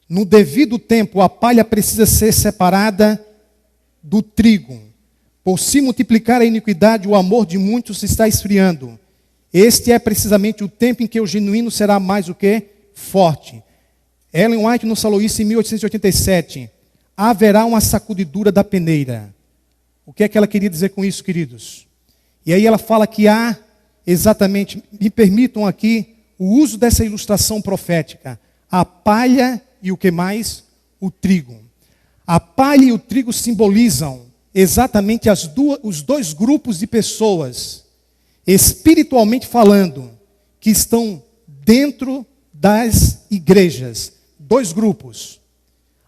No devido tempo, a palha precisa ser separada do trigo. Por se multiplicar a iniquidade, o amor de muitos se está esfriando. Este é precisamente o tempo em que o genuíno será mais o que? Forte. Ellen White nos falou isso em 1887. Haverá uma sacudidura da peneira. O que é que ela queria dizer com isso, queridos? E aí ela fala que há exatamente, me permitam aqui, o uso dessa ilustração profética. A palha e o que mais? O trigo. A palha e o trigo simbolizam exatamente os dois grupos de pessoas, espiritualmente falando, que estão dentro das igrejas. Dois grupos.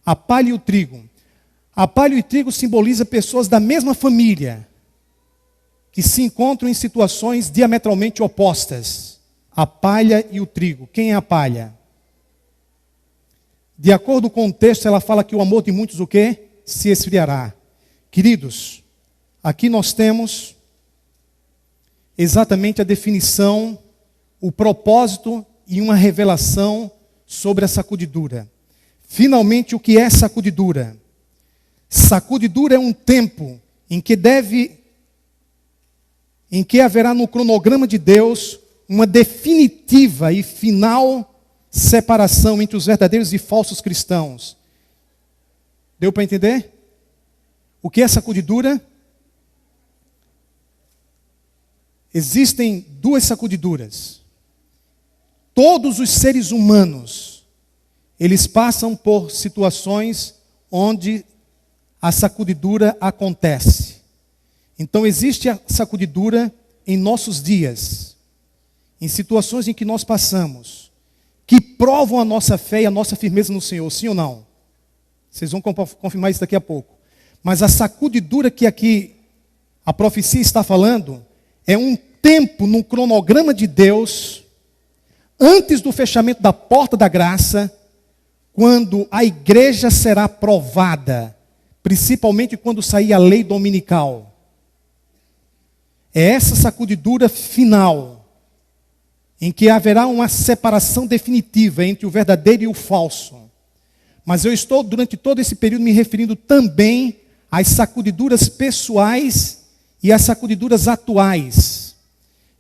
A palha e o trigo. A palha e o trigo simbolizam pessoas da mesma família, que se encontram em situações diametralmente opostas. A palha e o trigo. Quem é a palha? De acordo com o texto, ela fala que o amor de muitos o quê? Se esfriará. Queridos, aqui nós temos exatamente a definição, o propósito e uma revelação sobre a sacudidura. Finalmente, o que é sacudidura? Sacudidura é um tempo em que haverá no cronograma de Deus uma definitiva e final separação entre os verdadeiros e falsos cristãos. Deu para entender? O que é sacudidura? Existem duas sacudiduras. Todos os seres humanos, eles passam por situações onde a sacudidura acontece. Então existe a sacudidura em nossos dias, em situações em que nós passamos, que provam a nossa fé e a nossa firmeza no Senhor, sim ou não? Vocês vão confirmar isso daqui a pouco. Mas a sacudidura que aqui a profecia está falando é um tempo no cronograma de Deus, antes do fechamento da porta da graça, quando a igreja será provada, principalmente quando sair a lei dominical. É essa sacudidura final, em que haverá uma separação definitiva entre o verdadeiro e o falso. Mas eu estou, durante todo esse período, me referindo também às sacudiduras pessoais e às sacudiduras atuais.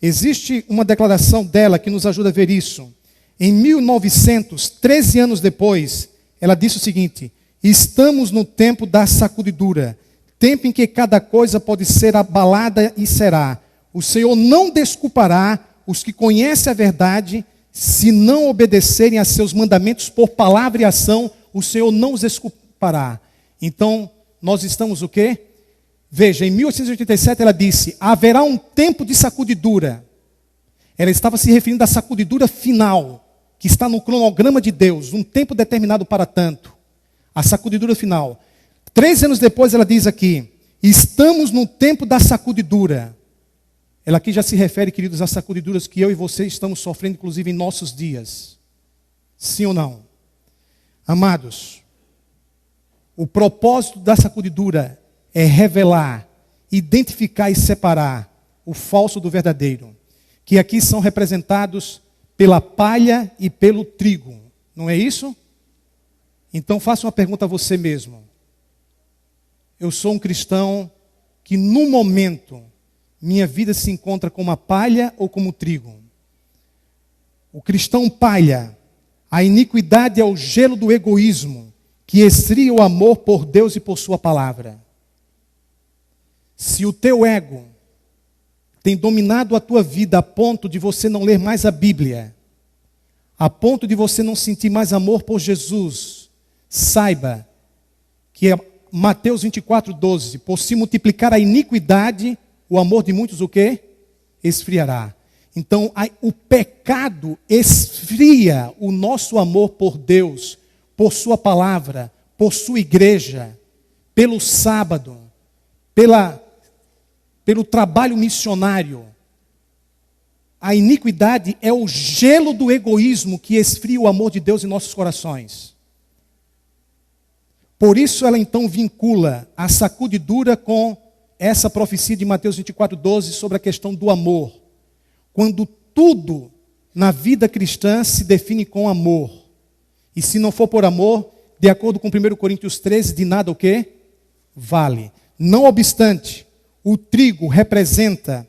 Existe uma declaração dela que nos ajuda a ver isso. Em 1900, 13 anos depois, ela disse o seguinte: estamos no tempo da sacudidura, tempo em que cada coisa pode ser abalada e será. O Senhor não desculpará os que conhecem a verdade, se não obedecerem a seus mandamentos por palavra e ação, o Senhor não os desculpará. Então, nós estamos o quê? Veja, em 1887 ela disse, haverá um tempo de sacudidura. Ela estava se referindo à sacudidura final, que está no cronograma de Deus, um tempo determinado para tanto. A sacudidura final. 3 anos depois ela diz aqui, estamos no tempo da sacudidura. Ela aqui já se refere, queridos, às sacudiduras que eu e você estamos sofrendo, inclusive em nossos dias. Sim ou não? Amados, o propósito da sacudidura é revelar, identificar e separar o falso do verdadeiro, que aqui são representados pela palha e pelo trigo. Não é isso? Então faça uma pergunta a você mesmo. Eu sou um cristão que no momento minha vida se encontra como a palha ou como o trigo? O cristão palha, a iniquidade é o gelo do egoísmo, que esfria o amor por Deus e por sua palavra. Se o teu ego tem dominado a tua vida a ponto de você não ler mais a Bíblia, a ponto de você não sentir mais amor por Jesus, saiba que é Mateus 24:12, por se multiplicar a iniquidade, o amor de muitos o quê? Esfriará. Então, o pecado esfria o nosso amor por Deus, por sua palavra, por sua igreja, pelo sábado, pelo trabalho missionário. A iniquidade é o gelo do egoísmo que esfria o amor de Deus em nossos corações. Por isso ela então vincula a sacudidura com essa profecia de Mateus 24:12 sobre a questão do amor. Quando tudo na vida cristã se define com amor. E se não for por amor, de acordo com 1 Coríntios 13, de nada o quê? Vale. Não obstante, o trigo representa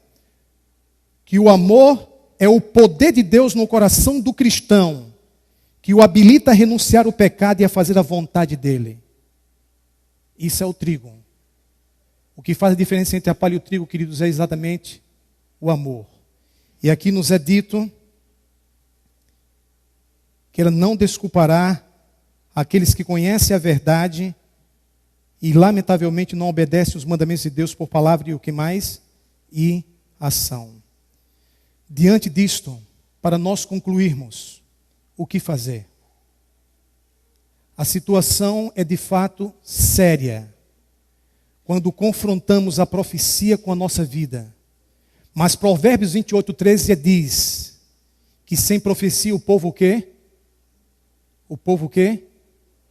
que o amor é o poder de Deus no coração do cristão, que o habilita a renunciar ao pecado e a fazer a vontade dele. Isso é o trigo. O que faz a diferença entre a palha e o trigo, queridos, é exatamente o amor. E aqui nos é dito que ela não desculpará aqueles que conhecem a verdade e lamentavelmente não obedecem os mandamentos de Deus por palavra e o que mais? E ação. Diante disto, para nós concluirmos, o que fazer? A situação é de fato séria quando confrontamos a profecia com a nossa vida. Mas Provérbios 28:13 diz que sem profecia o povo o quê? O povo o quê?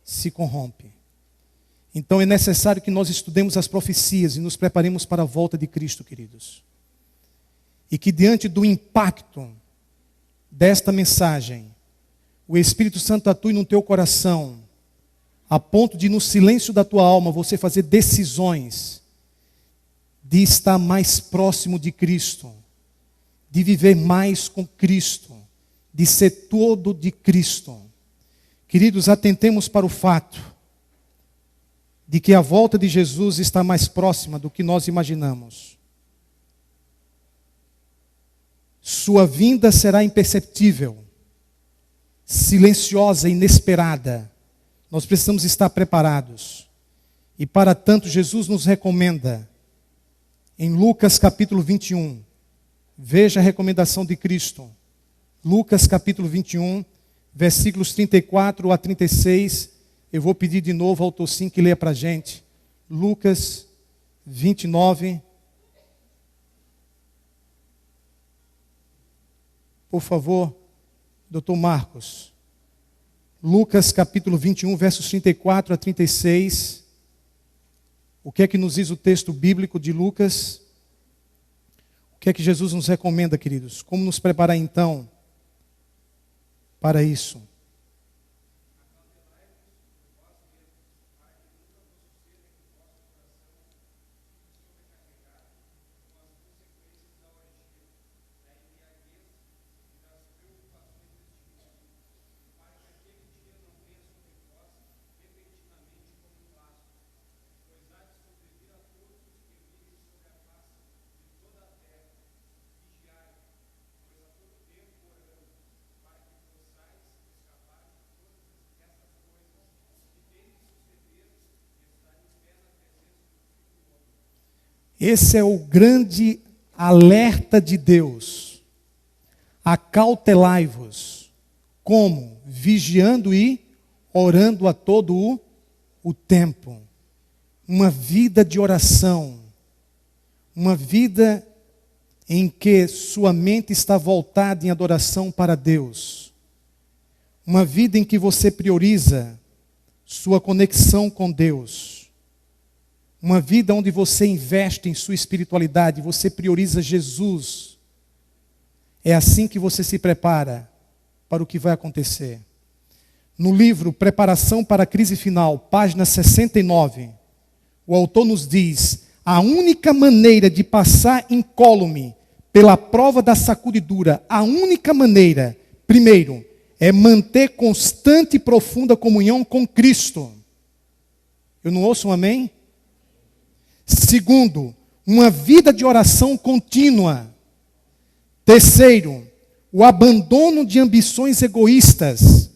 Se corrompe. Então é necessário que nós estudemos as profecias e nos preparemos para a volta de Cristo, queridos. E que diante do impacto desta mensagem, o Espírito Santo atue no teu coração, a ponto de no silêncio da tua alma você fazer decisões de estar mais próximo de Cristo, de viver mais com Cristo, de ser todo de Cristo. Queridos, atentemos para o fato de que a volta de Jesus está mais próxima do que nós imaginamos. Sua vinda será imperceptível, silenciosa, inesperada. Nós precisamos estar preparados. E para tanto, Jesus nos recomenda, em Lucas capítulo 21, veja a recomendação de Cristo. Lucas capítulo 21, versículos 34 a 36. Eu vou pedir de novo ao Tocinho que leia para a gente. Lucas 29. Por favor, doutor Marcos. Lucas capítulo 21, versos 34 a 36. O que é que nos diz o texto bíblico de Lucas? O que é que Jesus nos recomenda, queridos? Como nos preparar então para isso? Esse é o grande alerta de Deus. Acautelai-vos. Como? Vigiando e orando a todo o tempo. Uma vida de oração. Uma vida em que sua mente está voltada em adoração para Deus. Uma vida em que você prioriza sua conexão com Deus. Uma vida onde você investe em sua espiritualidade, você prioriza Jesus. É assim que você se prepara para o que vai acontecer. No livro Preparação para a Crise Final, página 69, o autor nos diz: a única maneira de passar incólume pela prova da sacudidura, a única maneira, primeiro, é manter constante e profunda comunhão com Cristo. Eu não ouço um amém? Segundo, uma vida de oração contínua. Terceiro, o abandono de ambições egoístas.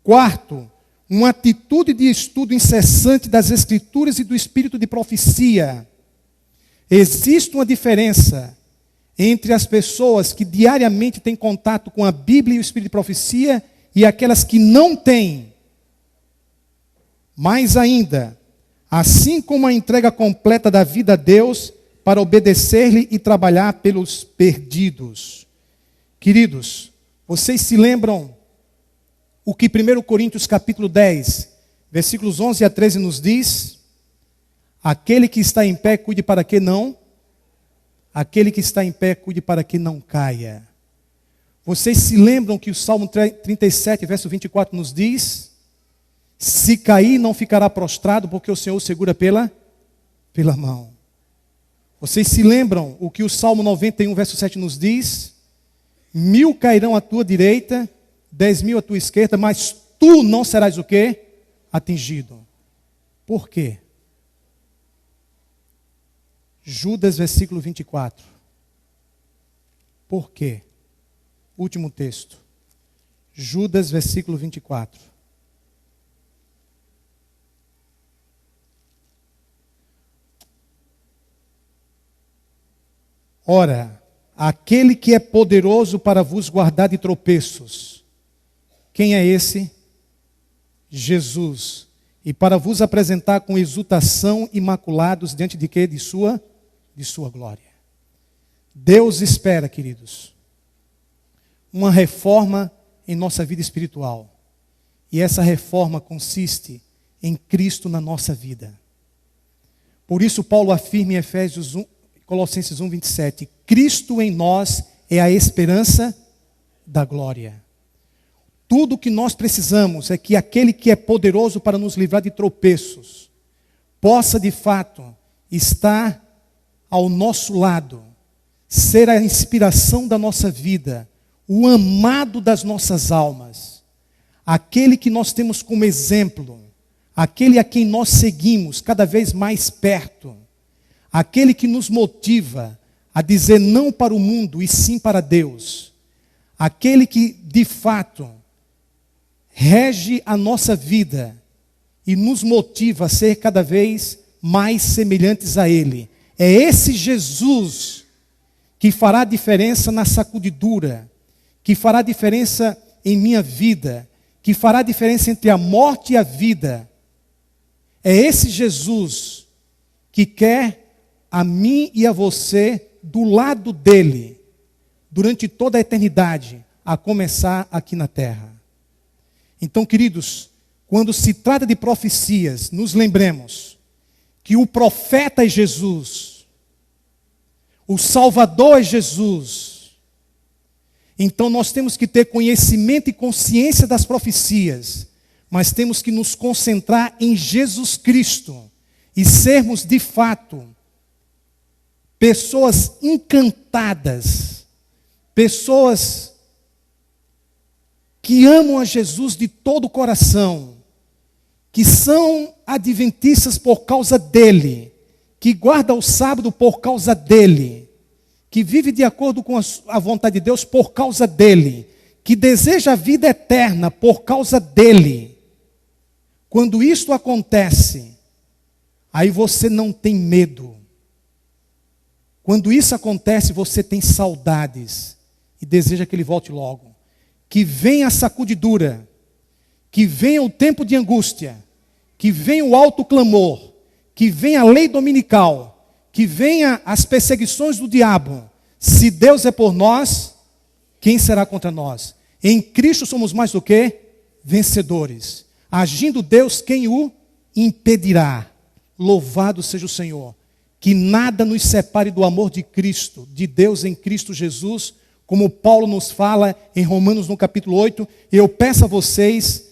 Quarto, uma atitude de estudo incessante das Escrituras e do espírito de profecia. Existe uma diferença entre as pessoas que diariamente têm contato com a Bíblia e o espírito de profecia e aquelas que não têm. Mais ainda, assim como a entrega completa da vida a Deus para obedecer-lhe e trabalhar pelos perdidos. Queridos, vocês se lembram o que 1 Coríntios capítulo 10, versículos 11 a 13 nos diz? Aquele que está em pé, cuide para que não. Aquele que está em pé, cuide para que não caia. Vocês se lembram que o Salmo 37, verso 24 nos diz? Se cair, não ficará prostrado, porque o Senhor segura pela mão. Vocês se lembram o que o Salmo 91, verso 7 nos diz? 1000 cairão à tua direita, 10.000 à tua esquerda, mas tu não serás o quê? Atingido. Por quê? Judas, versículo 24. Por quê? Último texto. Judas, versículo 24. Ora, aquele que é poderoso para vos guardar de tropeços. Quem é esse? Jesus. E para vos apresentar com exultação imaculados diante de quê? De sua glória. Deus espera, queridos, uma reforma em nossa vida espiritual. E essa reforma consiste em Cristo na nossa vida. Por isso Paulo afirma em Colossenses 1, 27, Cristo em nós é a esperança da glória. Tudo o que nós precisamos é que aquele que é poderoso para nos livrar de tropeços, possa de fato estar ao nosso lado, ser a inspiração da nossa vida, o amado das nossas almas, aquele que nós temos como exemplo, aquele a quem nós seguimos cada vez mais perto, aquele que nos motiva a dizer não para o mundo e sim para Deus, aquele que de fato rege a nossa vida e nos motiva a ser cada vez mais semelhantes a Ele. É esse Jesus que fará diferença na sacudidura, que fará diferença em minha vida, que fará diferença entre a morte e a vida. É esse Jesus que quer a mim e a você do lado dele, durante toda a eternidade, a começar aqui na terra. Então, queridos, quando se trata de profecias, nos lembremos que o profeta é Jesus, o Salvador é Jesus. Então nós temos que ter conhecimento e consciência das profecias, mas temos que nos concentrar em Jesus Cristo e sermos de fato pessoas encantadas, pessoas que amam a Jesus de todo o coração, que são adventistas por causa dele, que guardam o sábado por causa dele, que vive de acordo com a vontade de Deus por causa dele, que deseja a vida eterna por causa dele. Quando isto acontece, aí você não tem medo. Quando isso acontece, você tem saudades e deseja que ele volte logo. Que venha a sacudidura, que venha o tempo de angústia, que venha o alto clamor, que venha a lei dominical, que venha as perseguições do diabo. Se Deus é por nós, quem será contra nós? Em Cristo somos mais do que vencedores. Agindo Deus, quem o impedirá? Louvado seja o Senhor. Que nada nos separe do amor de Cristo, de Deus em Cristo Jesus, como Paulo nos fala em Romanos no capítulo 8. Eu peço a vocês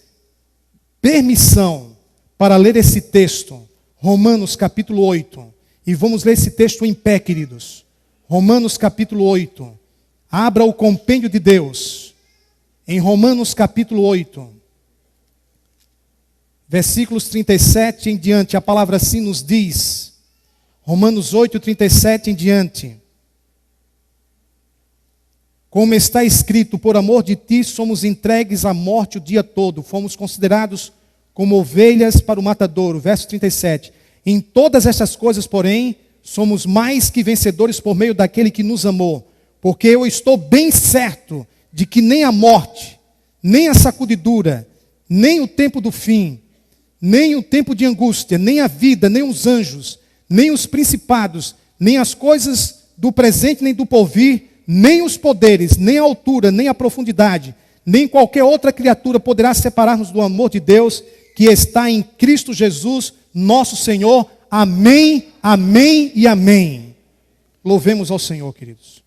permissão para ler esse texto, Romanos capítulo 8. E vamos ler esse texto em pé, queridos. Romanos capítulo 8. Abra o compêndio de Deus. Em Romanos capítulo 8. Versículos 37 em diante. A palavra assim nos diz. Romanos 8, 37 em diante. Como está escrito, por amor de ti somos entregues à morte o dia todo. Fomos considerados como ovelhas para o matadouro. Verso 37. Em todas estas coisas, porém, somos mais que vencedores por meio daquele que nos amou. Porque eu estou bem certo de que nem a morte, nem a sacudidura, nem o tempo do fim, nem o tempo de angústia, nem a vida, nem os anjos, nem os principados, nem as coisas do presente, nem do porvir, nem os poderes, nem a altura, nem a profundidade, nem qualquer outra criatura poderá separar-nos do amor de Deus que está em Cristo Jesus, nosso Senhor. Amém, amém e amém. Louvemos ao Senhor, queridos.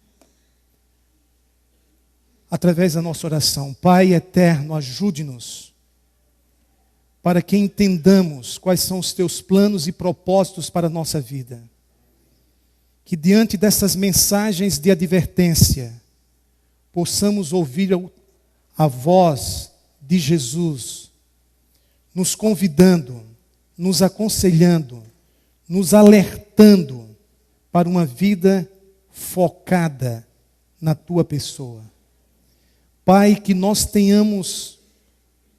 Através da nossa oração, Pai eterno, ajude-nos para que entendamos quais são os teus planos e propósitos para a nossa vida. Que diante dessas mensagens de advertência, possamos ouvir a voz de Jesus, nos convidando, nos aconselhando, nos alertando para uma vida focada na tua pessoa. Pai, que nós tenhamos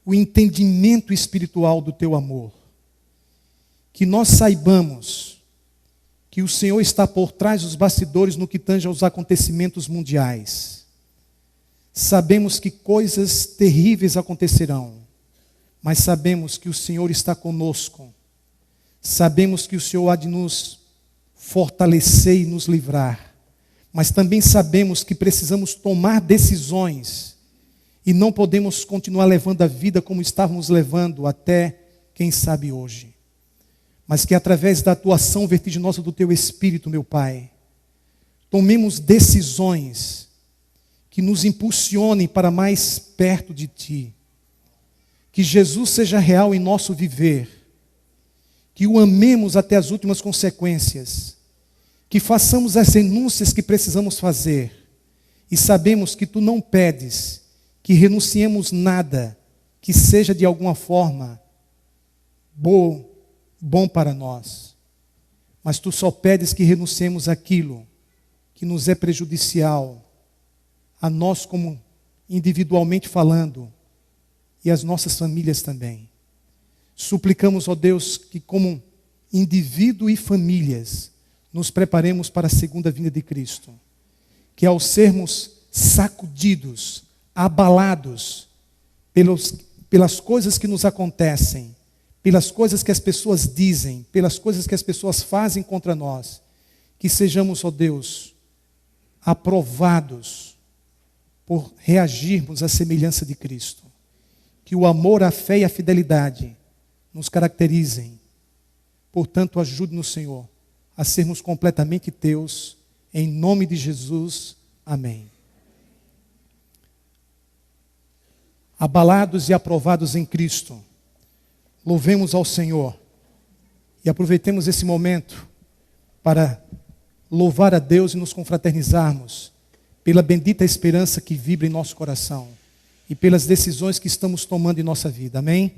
o entendimento espiritual do teu amor. Que nós saibamos que o Senhor está por trás dos bastidores no que tange aos acontecimentos mundiais. Sabemos que coisas terríveis acontecerão, mas sabemos que o Senhor está conosco. Sabemos que o Senhor há de nos fortalecer e nos livrar. Mas também sabemos que precisamos tomar decisões e não podemos continuar levando a vida como estávamos levando até quem sabe hoje. Mas que através da atuação vertiginosa do Teu Espírito, meu Pai, tomemos decisões que nos impulsionem para mais perto de Ti. Que Jesus seja real em nosso viver. Que o amemos até as últimas consequências. Que façamos as renúncias que precisamos fazer. E sabemos que Tu não pedes que renunciemos nada que seja de alguma forma bom para nós. Mas Tu só pedes que renunciemos aquilo que nos é prejudicial, a nós como individualmente falando, e as nossas famílias também. Suplicamos, ó Deus, que como indivíduo e famílias, nos preparemos para a segunda vinda de Cristo. Que ao sermos sacudidos, abalados pelas coisas que nos acontecem, pelas coisas que as pessoas dizem, pelas coisas que as pessoas fazem contra nós, que sejamos, ó Deus, aprovados por reagirmos à semelhança de Cristo. Que o amor, a fé e a fidelidade nos caracterizem. Portanto, ajude-nos, Senhor, a sermos completamente Teus, em nome de Jesus. Amém. Abalados e aprovados em Cristo, louvemos ao Senhor e aproveitemos esse momento para louvar a Deus e nos confraternizarmos pela bendita esperança que vibra em nosso coração e pelas decisões que estamos tomando em nossa vida. Amém?